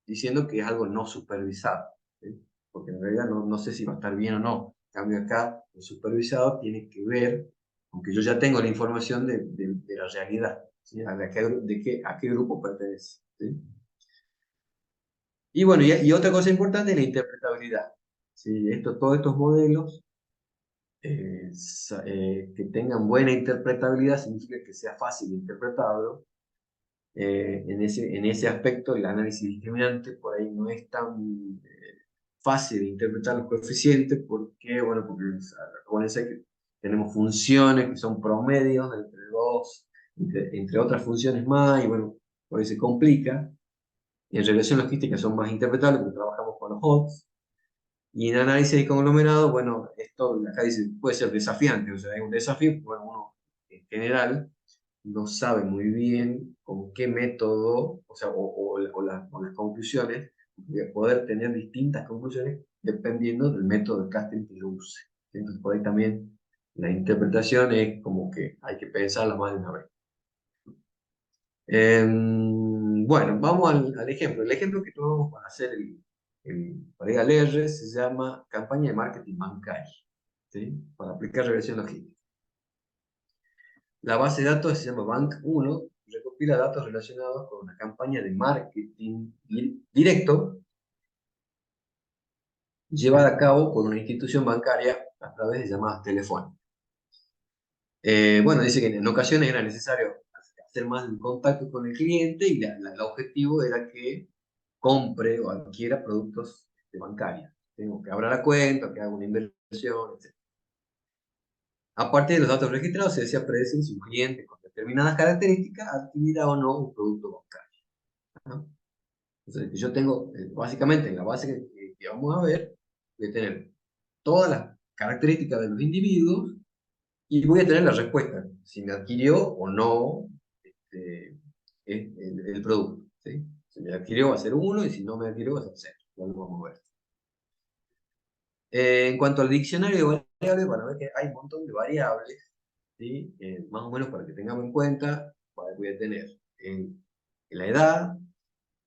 diciendo que es algo no supervisado, ¿sí? Porque en realidad no sé si va a estar bien o no. En cambio acá, el supervisado tiene que ver, aunque yo ya tengo la información de la realidad, ¿sí? A qué grupo pertenece, ¿sí? Y bueno, y otra cosa importante es la interpretabilidad, ¿sí? Todos estos modelos que tengan buena interpretabilidad significa que sea fácil interpretarlo. En ese aspecto, el análisis discriminante por ahí no es tan fácil de interpretar los coeficientes, porque, bueno, porque acuérdense que tenemos funciones que son promedios entre dos, entre otras funciones más, y bueno, por ahí se complica. En regresión logística son más interpretables porque trabajamos con los odds. Y en análisis de conglomerado, bueno, esto acá dice, puede ser desafiante, o sea, es un desafío, bueno, uno en general no sabe muy bien con qué método, o sea, o las conclusiones, voy a poder tener distintas conclusiones dependiendo del método de casting que yo use. Entonces, por ahí también la interpretación es como que hay que pensarla más de una vez. Bueno, vamos al ejemplo. El ejemplo que tomamos para hacer para ir al R se llama campaña de marketing bancario, ¿sí? Para aplicar regresión logística. La base de datos se llama Bank1, recopila datos relacionados con una campaña de marketing directo llevada a cabo por una institución bancaria a través de llamadas telefónicas. Bueno, dice que en ocasiones era necesario hacer más de un contacto con el cliente y el objetivo era que compre o adquiera productos bancarios. Tengo que abrir la cuenta, que haga una inversión, etc. A partir de los datos registrados se desea predecir si un cliente con determinadas características adquirirá o no un producto bancario, ¿no? Entonces, yo tengo, básicamente, en la base que vamos a ver, voy a tener todas las características de los individuos y voy a tener la respuesta, si me adquirió o no el producto, ¿sí? Si me adquirió va a ser 1 y si no me adquirió va a ser 0. Ya lo vamos a ver. En cuanto al diccionario de variables, van a ver que hay un montón de variables, ¿sí? Más o menos para que tengamos en cuenta, voy a tener la edad,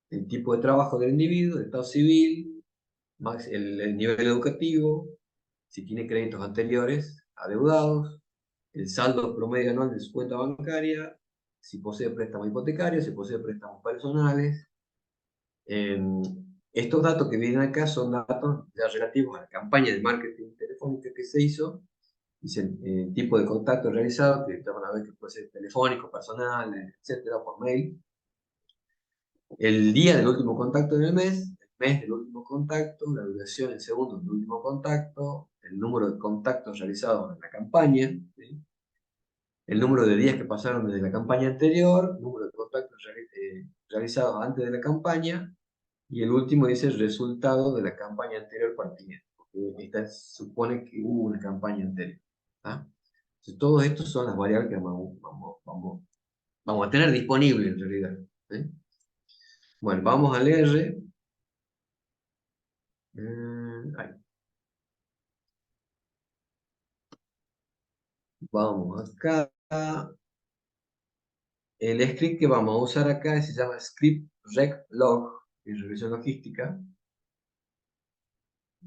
el tipo de trabajo del individuo, el estado civil, el nivel educativo, si tiene créditos anteriores adeudados, el saldo promedio anual de su cuenta bancaria, si posee préstamos hipotecarios, si posee préstamos personales. Estos datos que vienen acá son datos ya relativos a la campaña de marketing telefónica que se hizo, dice el tipo de contacto realizado, que van a ver que puede ser telefónico, personal, etcétera, por mail. El día del último contacto en el mes del último contacto, la duración en segundos del último contacto, el número de contactos realizados en la campaña, ¿sí? El número de días que pasaron desde la campaña anterior, número de contactos realizados antes de la campaña, y el último dice el resultado de la campaña anterior para el cliente, porque esta supone que hubo una campaña anterior. ¿Tá? Entonces, todos estos son las variables que vamos a tener disponibles en realidad. ¿Sí? Bueno, vamos al R. Ahí. Vamos acá. El script que vamos a usar acá se llama script reglog, que es regresión logística.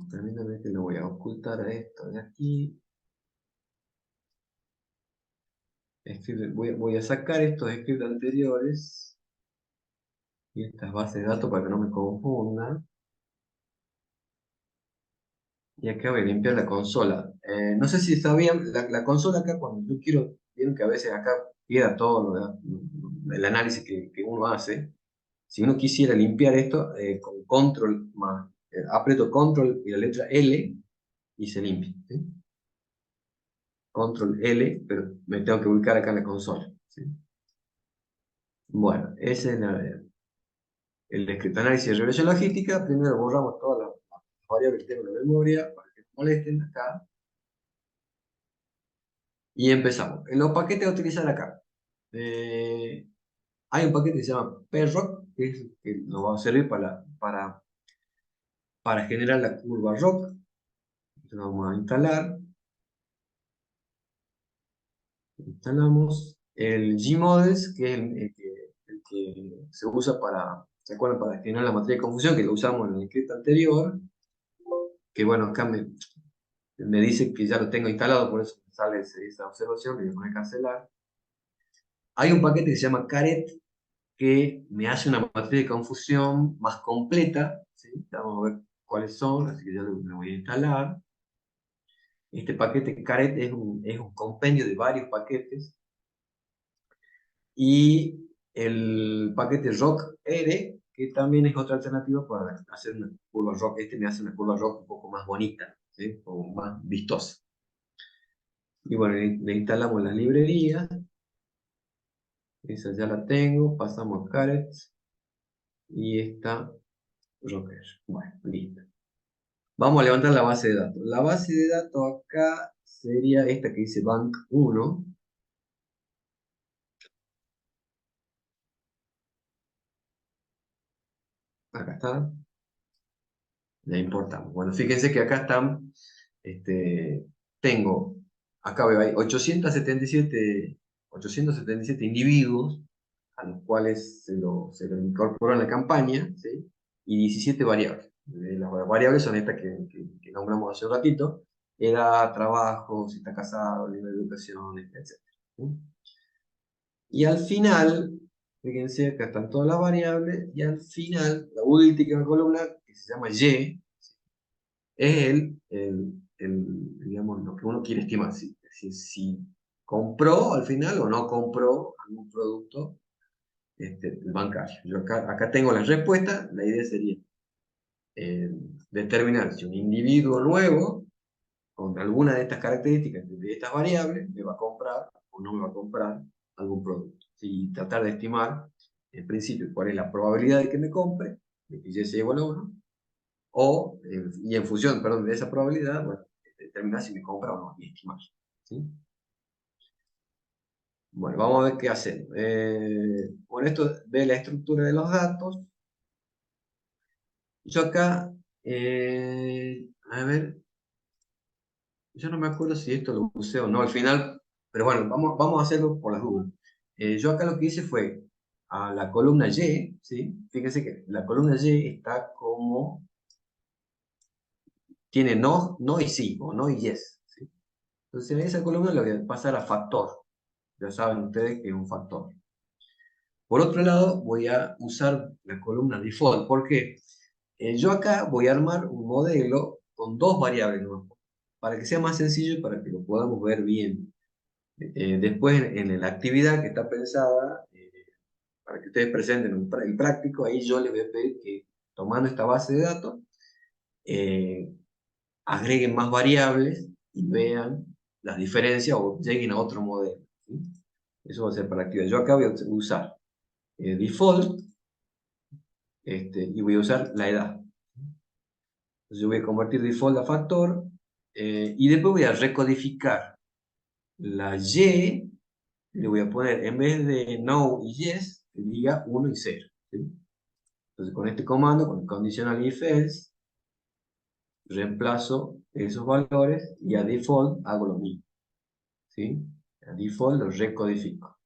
Permítanme que lo voy a ocultar a esto de aquí. Voy a sacar estos scripts anteriores y estas bases de datos para que no me confundan. Y acá voy a limpiar la consola. No sé si sabían, la consola acá cuando yo quiero, vieron que a veces acá queda todo el análisis que uno hace. Si uno quisiera limpiar esto, con control más, aprieto control y la letra L y se limpia. ¿Sí? Control L, pero me tengo que ubicar acá en la consola. ¿Sí? Bueno, ese es el script análisis de regresión logística. Primero borramos todas las variables que tengo en la memoria para que no molesten acá. Y empezamos. En los paquetes a utilizar acá. Hay un paquete que se llama PROC, que nos va a servir para generar la curva ROC. Entonces lo vamos a instalar. Instalamos el Gmodels, que es el que se usa para, ¿se acuerdan? Para generar la matriz de confusión, que lo usamos en el script anterior. Que bueno, acá me dice que ya lo tengo instalado, por eso me sale esa observación, que voy a poner cancelar. Hay un paquete que se llama Caret, que me hace una matriz de confusión más completa. ¿Sí? Vamos a ver cuáles son, así que ya lo voy a instalar. Este paquete Caret es un compendio de varios paquetes. Y el paquete ROC-R, que también es otra alternativa para hacer una curva ROC. Este me hace una curva ROC un poco más bonita, ¿sí? O más vistosa. Y bueno, le instalamos las librerías. Esa ya la tengo. Pasamos a Caret. Y esta ROC-R. Bueno, listo. Vamos a levantar la base de datos. La base de datos acá sería esta que dice Bank 1. Acá está. La importamos. Bueno, fíjense que acá están, tengo, acá veo, hay 877 individuos a los cuales se lo incorporó en la campaña, ¿sí? Y 17 variables. Las variables son estas que nombramos hace un ratito: edad, trabajo, si está casado, nivel de educación, etc. ¿Sí? Y al final, fíjense, acá están todas las variables, y al final, la última columna, que se llama Y, es digamos, lo que uno quiere estimar. Si compró al final o no compró algún producto bancario. Yo acá tengo las respuestas. La idea sería determinar si un individuo nuevo, con alguna de estas características, de estas variables, me va a comprar o no me va a comprar algún producto. Y tratar de estimar, en principio, cuál es la probabilidad de que me compre, de que Y sea igual a 1, y en función, perdón, de esa probabilidad, bueno, determinar si me compra o no, y estimar. ¿Sí? Bueno, vamos a ver qué hacemos. Bueno, esto ve la estructura de los datos. Yo acá, a ver, yo no me acuerdo si esto lo usé o no al final, pero bueno, vamos a hacerlo por las dudas. Yo acá lo que hice fue a la columna Y, ¿sí? Fíjense que la columna Y está como, tiene no y sí, o no y yes. ¿Sí? Entonces en esa columna lo voy a pasar a factor. Ya saben ustedes que es un factor. Por otro lado, voy a usar la columna default. ¿Por qué? Yo acá voy a armar un modelo con dos variables nuevas, para que sea más sencillo y para que lo podamos ver bien. Después, en la actividad que está pensada, para que ustedes presenten el práctico, ahí yo les voy a pedir que, tomando esta base de datos, agreguen más variables y vean las diferencias o lleguen a otro modelo. ¿Sí? Eso va a ser para la actividad. Yo acá voy a usar default, y voy a usar la edad. Entonces yo voy a convertir default a factor, y después voy a recodificar la y, le voy a poner, en vez de no y yes, que diga 1 y 0. ¿Sí? Entonces con este comando, con el conditional if else, reemplazo esos valores y a default hago lo mismo. ¿Sí? A default lo recodifico.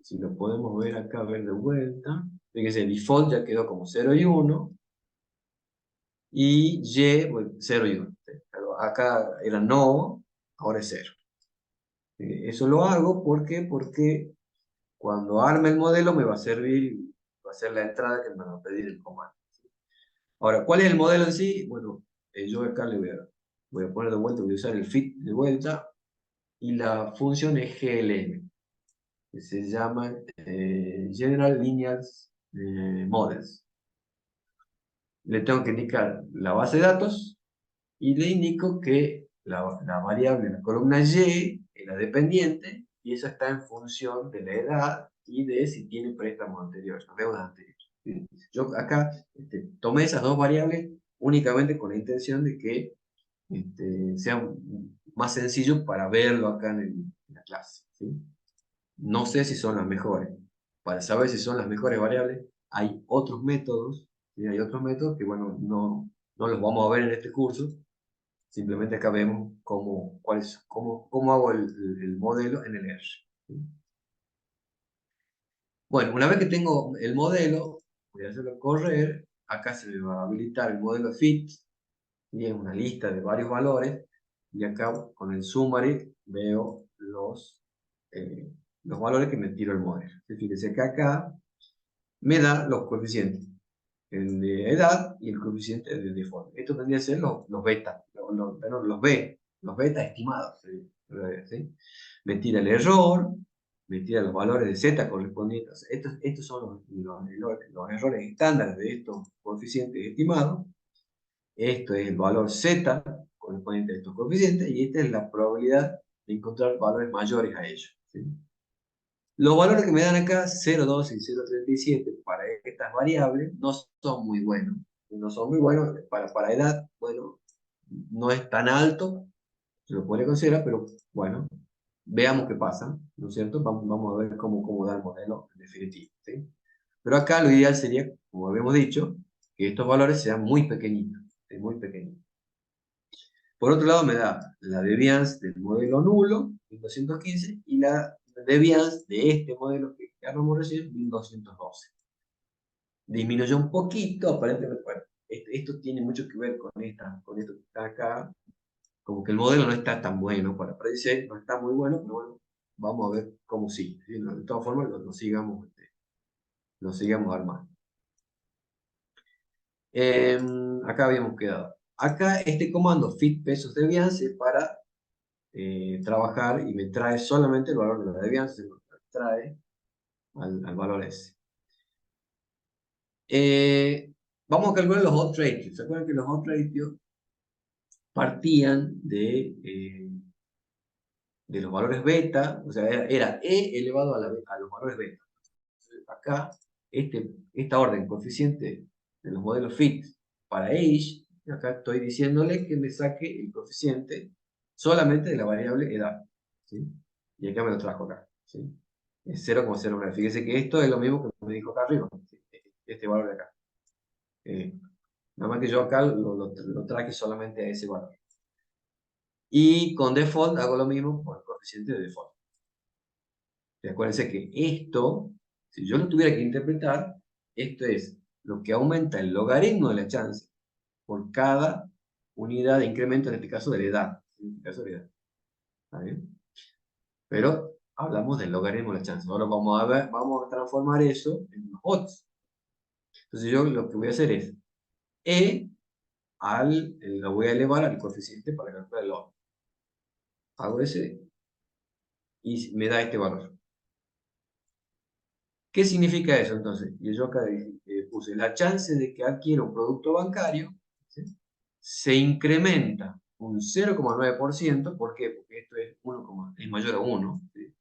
Si lo podemos ver acá, ver de vuelta. Fíjense, default ya quedó como 0 y 1. Y y, bueno, 0 y 1. Pero acá era no, ahora es 0. Eso lo hago porque cuando arme el modelo me va a servir, va a ser la entrada que me va a pedir el comando. Ahora, ¿cuál es el modelo en sí? Bueno, yo acá le voy a poner de vuelta, voy a usar el fit de vuelta, y la función es GLM, que se llama General Linear Models. Le tengo que indicar la base de datos, y le indico que la variable en la columna Y es la dependiente, y eso está en función de la edad y de si tiene préstamos anteriores, deudas anteriores. Yo acá tomé esas dos variables únicamente con la intención de que sea más sencillo para verlo acá en la clase. ¿Sí? No sé si son las mejores. Para saber si son las mejores variables, hay otros métodos, ¿sí? Hay otros métodos que, bueno, no los vamos a ver en este curso. Simplemente acá vemos cómo hago el modelo en el R. ¿Sí? Bueno, una vez que tengo el modelo, voy a hacerlo correr. Acá se me va a habilitar el modelo fit, y es una lista de varios valores. Y acá con el summary veo los valores que me tiro el modelo. Fíjense que acá me da los coeficientes, el de edad y el coeficiente de default. Esto tendría que ser los beta, los beta estimados. ¿Sí? Me tira el error, me tira los valores de z correspondientes. Estos son los errores estándares de estos coeficientes estimados. Esto es el valor z correspondiente a estos coeficientes, y esta es la probabilidad de encontrar valores mayores a ellos. ¿Sí? Los valores que me dan acá, 0,2 y 0,37, para estas variables, no son muy buenos. No son muy buenos para edad, bueno, no es tan alto, se lo puede considerar, pero bueno, veamos qué pasa, ¿no es cierto? Vamos a ver cómo da el modelo en definitivo. ¿Sí? Pero acá lo ideal sería, como habíamos dicho, que estos valores sean muy pequeñitos, ¿sí? Muy pequeñitos. Por otro lado, me da la deviance del modelo nulo, 1215, y la deviance de este modelo que acabamos de recibir, 1212. Disminuyó un poquito, aparentemente. Bueno, esto tiene mucho que ver con esto que está acá. Como que el modelo no está tan bueno para predecir, no está muy bueno, pero bueno, vamos a ver cómo sigue. ¿Sí? De todas formas, lo sigamos armando. Acá habíamos quedado. Acá este comando fit pesos deviance para trabajar, y me trae solamente el valor de la deviance, se lo trae al valor ese. Vamos a calcular los odds ratios. ¿Se acuerdan que los odds ratios partían de los valores beta? O sea, era E elevado a los valores beta. Entonces, acá, esta orden coeficiente de los modelos fit para age, acá estoy diciéndole que me saque el coeficiente solamente de la variable edad. ¿Sí? Y acá me lo trajo acá. ¿Sí? Es 0,09. Fíjese que esto es lo mismo que me dijo acá arriba. ¿Sí? Este valor de acá. Nada más que yo acá lo traje solamente a ese valor. Y con default hago lo mismo con el coeficiente de default. Y acuérdense que esto, si yo lo tuviera que interpretar, esto es lo que aumenta el logaritmo de la chance por cada unidad de incremento, en este caso de la edad. En este caso de la edad. ¿Está bien? Pero hablamos del logaritmo de la chance. Ahora vamos a transformar eso en unos odds. Entonces yo lo que voy a hacer es lo voy a elevar al coeficiente para calcular el odds. Hago ese y me da este valor. ¿Qué significa eso entonces? Y yo acá puse la chance de que adquiera un producto bancario, ¿sí? Se incrementa un 0,9%. ¿Por qué? Porque esto es mayor a 1. ¿Sí?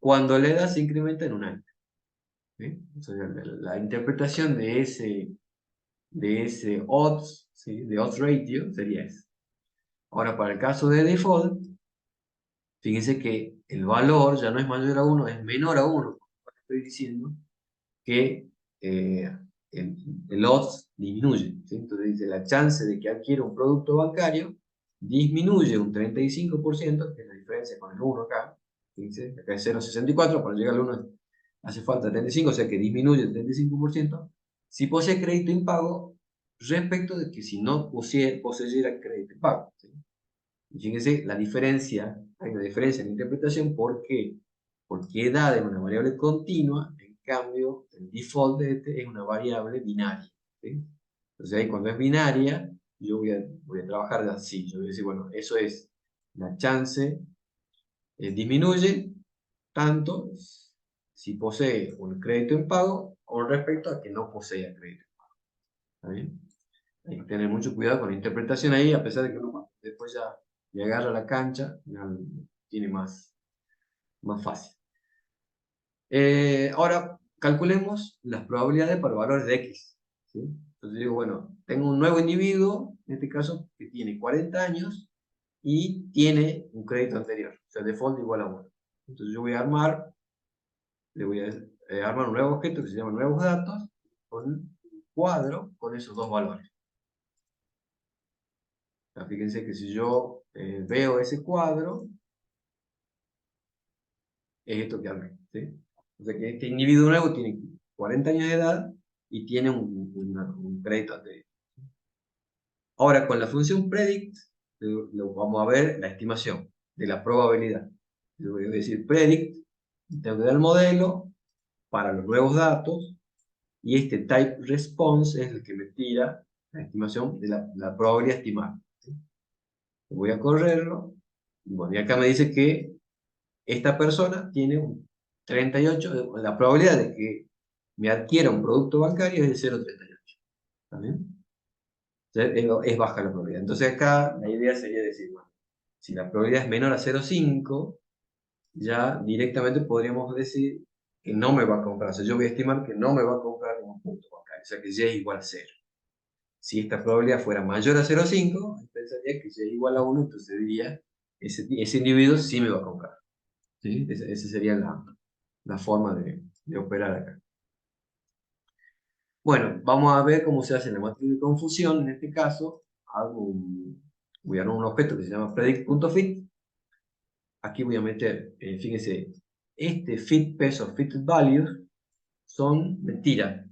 cuando la edad se incrementa en un año. ¿Sí? Entonces, la interpretación de ese odds, ¿sí? De odds ratio sería ese. Ahora, para el caso de default, fíjense que el valor ya no es mayor a 1, es menor a 1. Estoy diciendo que el odds disminuye, ¿sí? Entonces dice, la chance de que adquiera un producto bancario disminuye un 35%, que es la diferencia con el 1 acá. Fíjense, acá es 0,64, para llegar al 1 hace falta 35, o sea que disminuye el 35%, si posee crédito impago respecto de que si no poseyera crédito impago, ¿sí? Y fíjense la diferencia, hay una diferencia en la interpretación. ¿Por qué? Porque edad es una variable continua, en cambio el default de este es una variable binaria, ¿sí? Entonces ahí cuando es binaria, yo voy a trabajar así, yo voy a decir, bueno, eso es la chance, disminuye tanto si posee un crédito en pago con respecto a que no posea crédito en pago. ¿Está bien? Hay que tener mucho cuidado con la interpretación ahí, a pesar de que uno después ya le agarra la cancha, ya tiene más fácil. Ahora, calculemos las probabilidades para valores de X, ¿sí? Entonces digo, bueno, tengo un nuevo individuo, en este caso, que tiene 40 años y tiene un crédito anterior, o sea, default igual a 1. Entonces yo voy a armar, le voy a armar un nuevo objeto que se llama nuevos datos, con un cuadro con esos dos valores. O sea, fíjense que si yo veo ese cuadro, es esto que armé, ¿sí? O sea que este individuo nuevo tiene 40 años de edad y tiene un crédito anterior. Ahora, con la función predict, vamos a ver la estimación de la probabilidad. Yo voy a decir predict, tengo que dar el modelo para los nuevos datos, y este type response es el que me tira la estimación de la probabilidad estimada, ¿sí? Voy a correrlo, y bueno, y acá me dice que esta persona tiene un 38, la probabilidad de que me adquiera un producto bancario es de 0,38. ¿Está bien? Es baja la probabilidad. Entonces acá la idea sería decir, bueno, si la probabilidad es menor a 0,5, ya directamente podríamos decir que no me va a comprar. O sea, yo voy a estimar que no me va a comprar un producto bancario, o sea que Y es igual a 0. Si esta probabilidad fuera mayor a 0,5, pensaría que Y es igual a 1, entonces diría, ese individuo sí me va a comprar, ¿sí? Esa sería la forma de operar acá. Bueno, vamos a ver cómo se hace la matriz de confusión. En este caso, voy a armar un objeto que se llama predict.fit. Aquí voy a meter, fíjense, este fit peso, fit values, son mentira.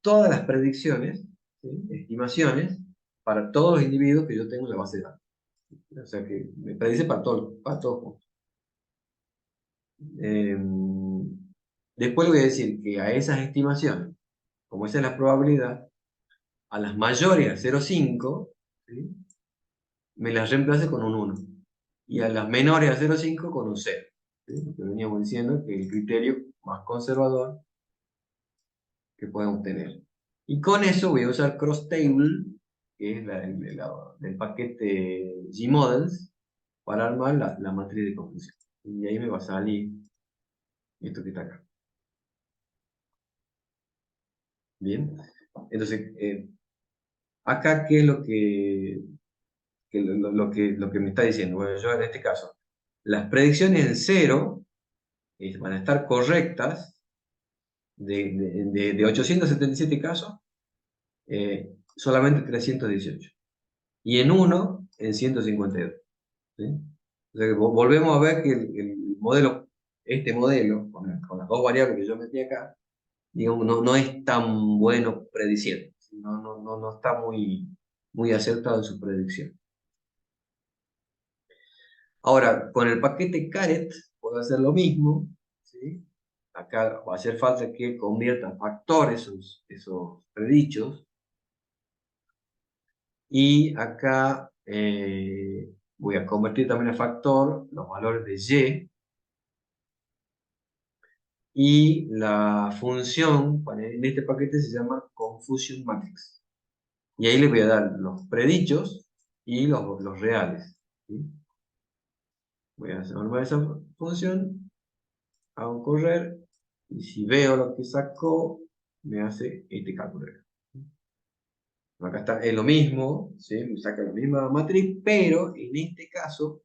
Todas las predicciones, ¿sí? Estimaciones, para todos los individuos que yo tengo en la base de datos. O sea que me predice para todos juntos. Después le voy a decir que a esas estimaciones, como esa es la probabilidad, a las mayores a 0,5, ¿sí? Me las reemplace con un 1. Y a las menores a 0,5 con un 0. ¿Sí? Lo que veníamos diciendo, que el criterio más conservador que podemos tener. Y con eso voy a usar cross table, que es del paquete Gmodels, para armar la matriz de confusión. Y ahí me va a salir esto que está acá. Bien. Entonces, acá, ¿qué es lo que me está diciendo? Bueno, yo en este caso, las predicciones en 0 van a estar correctas de 877 casos, solamente 318. Y en 1, en 152. ¿Sí? O sea que volvemos a ver que el modelo, este modelo, con las dos variables que yo metí acá, digamos, no es tan bueno prediciendo. ¿Sí? No está muy acertado en su predicción. Ahora, con el paquete Caret puedo hacer lo mismo, ¿sí? Acá va a hacer falta que convierta factores esos predichos. Y acá voy a convertir también a factor los valores de Y. Y la función en este paquete se llama Confusion Matrix. Y ahí les voy a dar los predichos y los reales, ¿sí? Voy a armar esa función hago correr, y si veo lo que sacó, me hace este cálculo. Acá está, es lo mismo, ¿sí? Me saca la misma matriz, pero en este caso,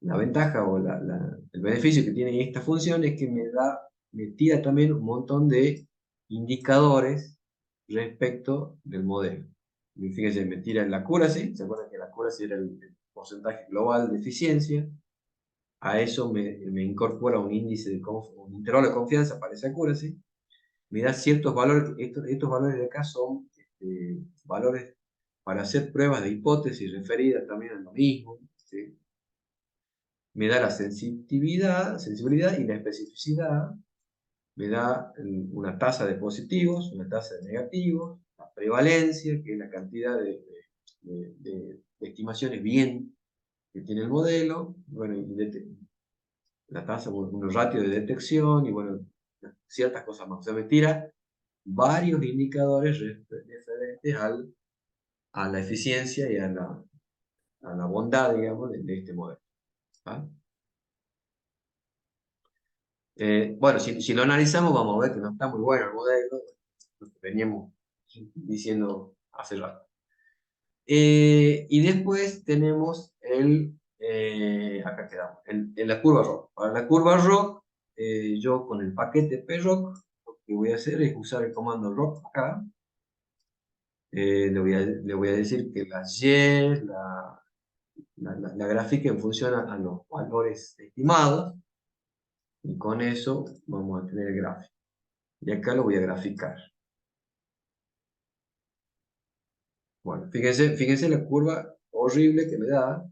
la ventaja o el beneficio que tiene esta función es que me tira también un montón de indicadores respecto del modelo. Y fíjense, me tira la accuracy, ¿se acuerdan que la accuracy era el porcentaje global de eficiencia? A eso me incorpora un índice un intervalo de confianza para esa accuracy. Me da ciertos valores, estos valores de acá son valores para hacer pruebas de hipótesis referidas también a lo mismo, ¿sí? Me da la sensibilidad y la especificidad, me da una tasa de positivos, una tasa de negativos, la prevalencia, que es la cantidad de estimaciones bien que tiene el modelo, bueno, y la tasa, un ratio de detección y bueno, ciertas cosas más. O sea, me tira varios indicadores referentes a la eficiencia y a la bondad, digamos, de este modelo. ¿Ah? Bueno, si lo analizamos, vamos a ver que no está muy bueno el modelo, lo que veníamos diciendo hace rato. Y después tenemos acá quedamos, en la curva ROC. Para la curva ROC, yo con el paquete PROC, lo que voy a hacer es usar el comando ROC acá. Le voy a decir que las Y, la gráfica en función a los valores estimados, y con eso vamos a tener el gráfico. Y acá lo voy a graficar. Bueno, fíjense la curva horrible que me da,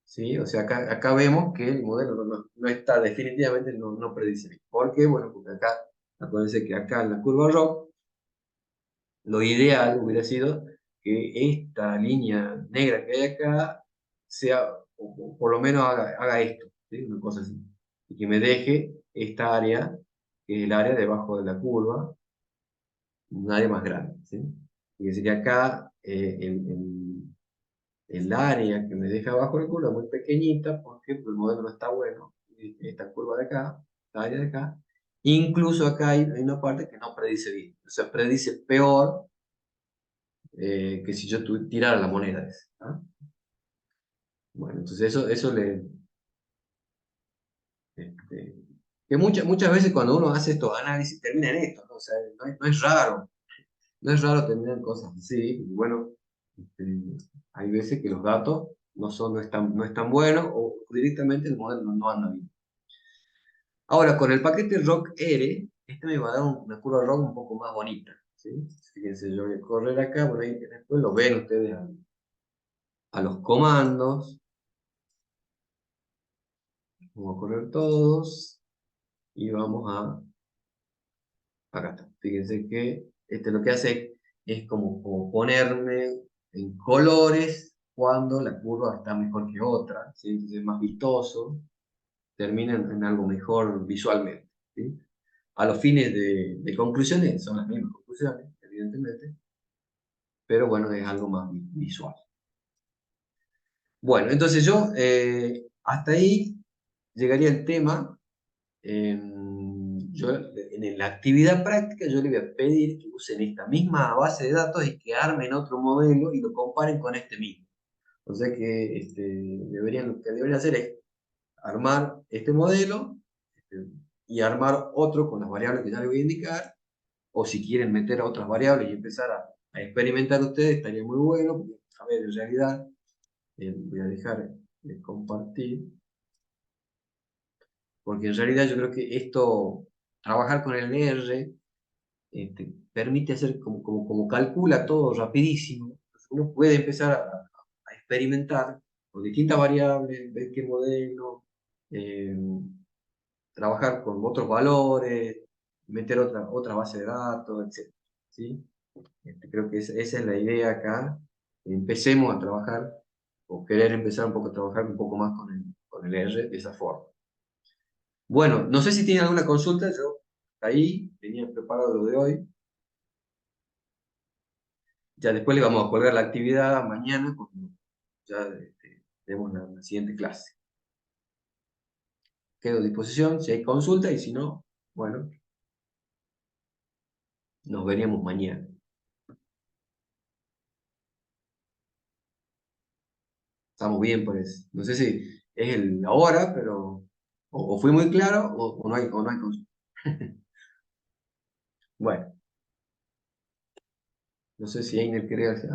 ¿sí? O sea, acá vemos que el modelo no está, definitivamente no predice bien. ¿Por qué? Bueno, porque acá, acuérdense que acá en la curva ROC, lo ideal hubiera sido que esta línea negra que hay acá sea, o por lo menos haga esto, ¿sí? Una cosa así. Y que me deje esta área, que es el área debajo de la curva, un área más grande, ¿sí? Fíjense que acá el área que me deja abajo la curva es muy pequeñita, porque el modelo no está bueno. Esta curva de acá, esta área de acá, incluso acá hay una parte que no predice bien. O sea, predice peor que si yo tirara la moneda esa. ¿Ah? Bueno, entonces eso este, que muchas veces cuando uno hace estos análisis termina en esto, ¿no? O sea, no es raro. No es raro terminar cosas así. Y bueno, este, hay veces que los datos no están buenos o directamente el modelo no anda bien. Ahora, con el paquete ROC-R, este me va a dar una curva ROC un poco más bonita, ¿sí? Fíjense, yo voy a correr acá, bueno, ahí después lo ven ustedes a los comandos. Vamos a correr todos y vamos acá está. Fíjense que lo que hace es como ponerme en colores cuando la curva está mejor que otra, ¿sí? Entonces es más vistoso, termina en algo mejor visualmente, ¿sí? A los fines de conclusiones son las mismas conclusiones, evidentemente, pero bueno, es algo más visual. Bueno, entonces yo hasta ahí llegaría el tema. Yo, en la actividad práctica yo le voy a pedir que usen esta misma base de datos y que armen otro modelo y lo comparen con este mismo. O sea que lo que deberían hacer es armar este modelo y armar otro con las variables que ya les voy a indicar, o si quieren meter otras variables y empezar a experimentar ustedes, estaría muy bueno, porque, a ver, en realidad, voy a dejar de compartir, porque en realidad yo creo que trabajar con el R, permite hacer como calcula todo rapidísimo. Entonces uno puede empezar a experimentar con distintas variables, ver qué modelo, eh, trabajar con otros valores, meter otra base de datos, etc. ¿Sí? Creo que esa es la idea acá. Empecemos a trabajar, o querer empezar un poco a trabajar un poco más con el R de esa forma. Bueno, no sé si tienen alguna consulta, yo ahí tenía preparado lo de hoy. Ya después le vamos a colgar la actividad mañana cuando ya demos la siguiente clase. quedo a disposición si hay consulta y si no, bueno, nos veríamos mañana. Estamos bien por eso. No sé si es la hora, pero o fui muy claro o no hay consulta. Bueno, no sé si Einer quiere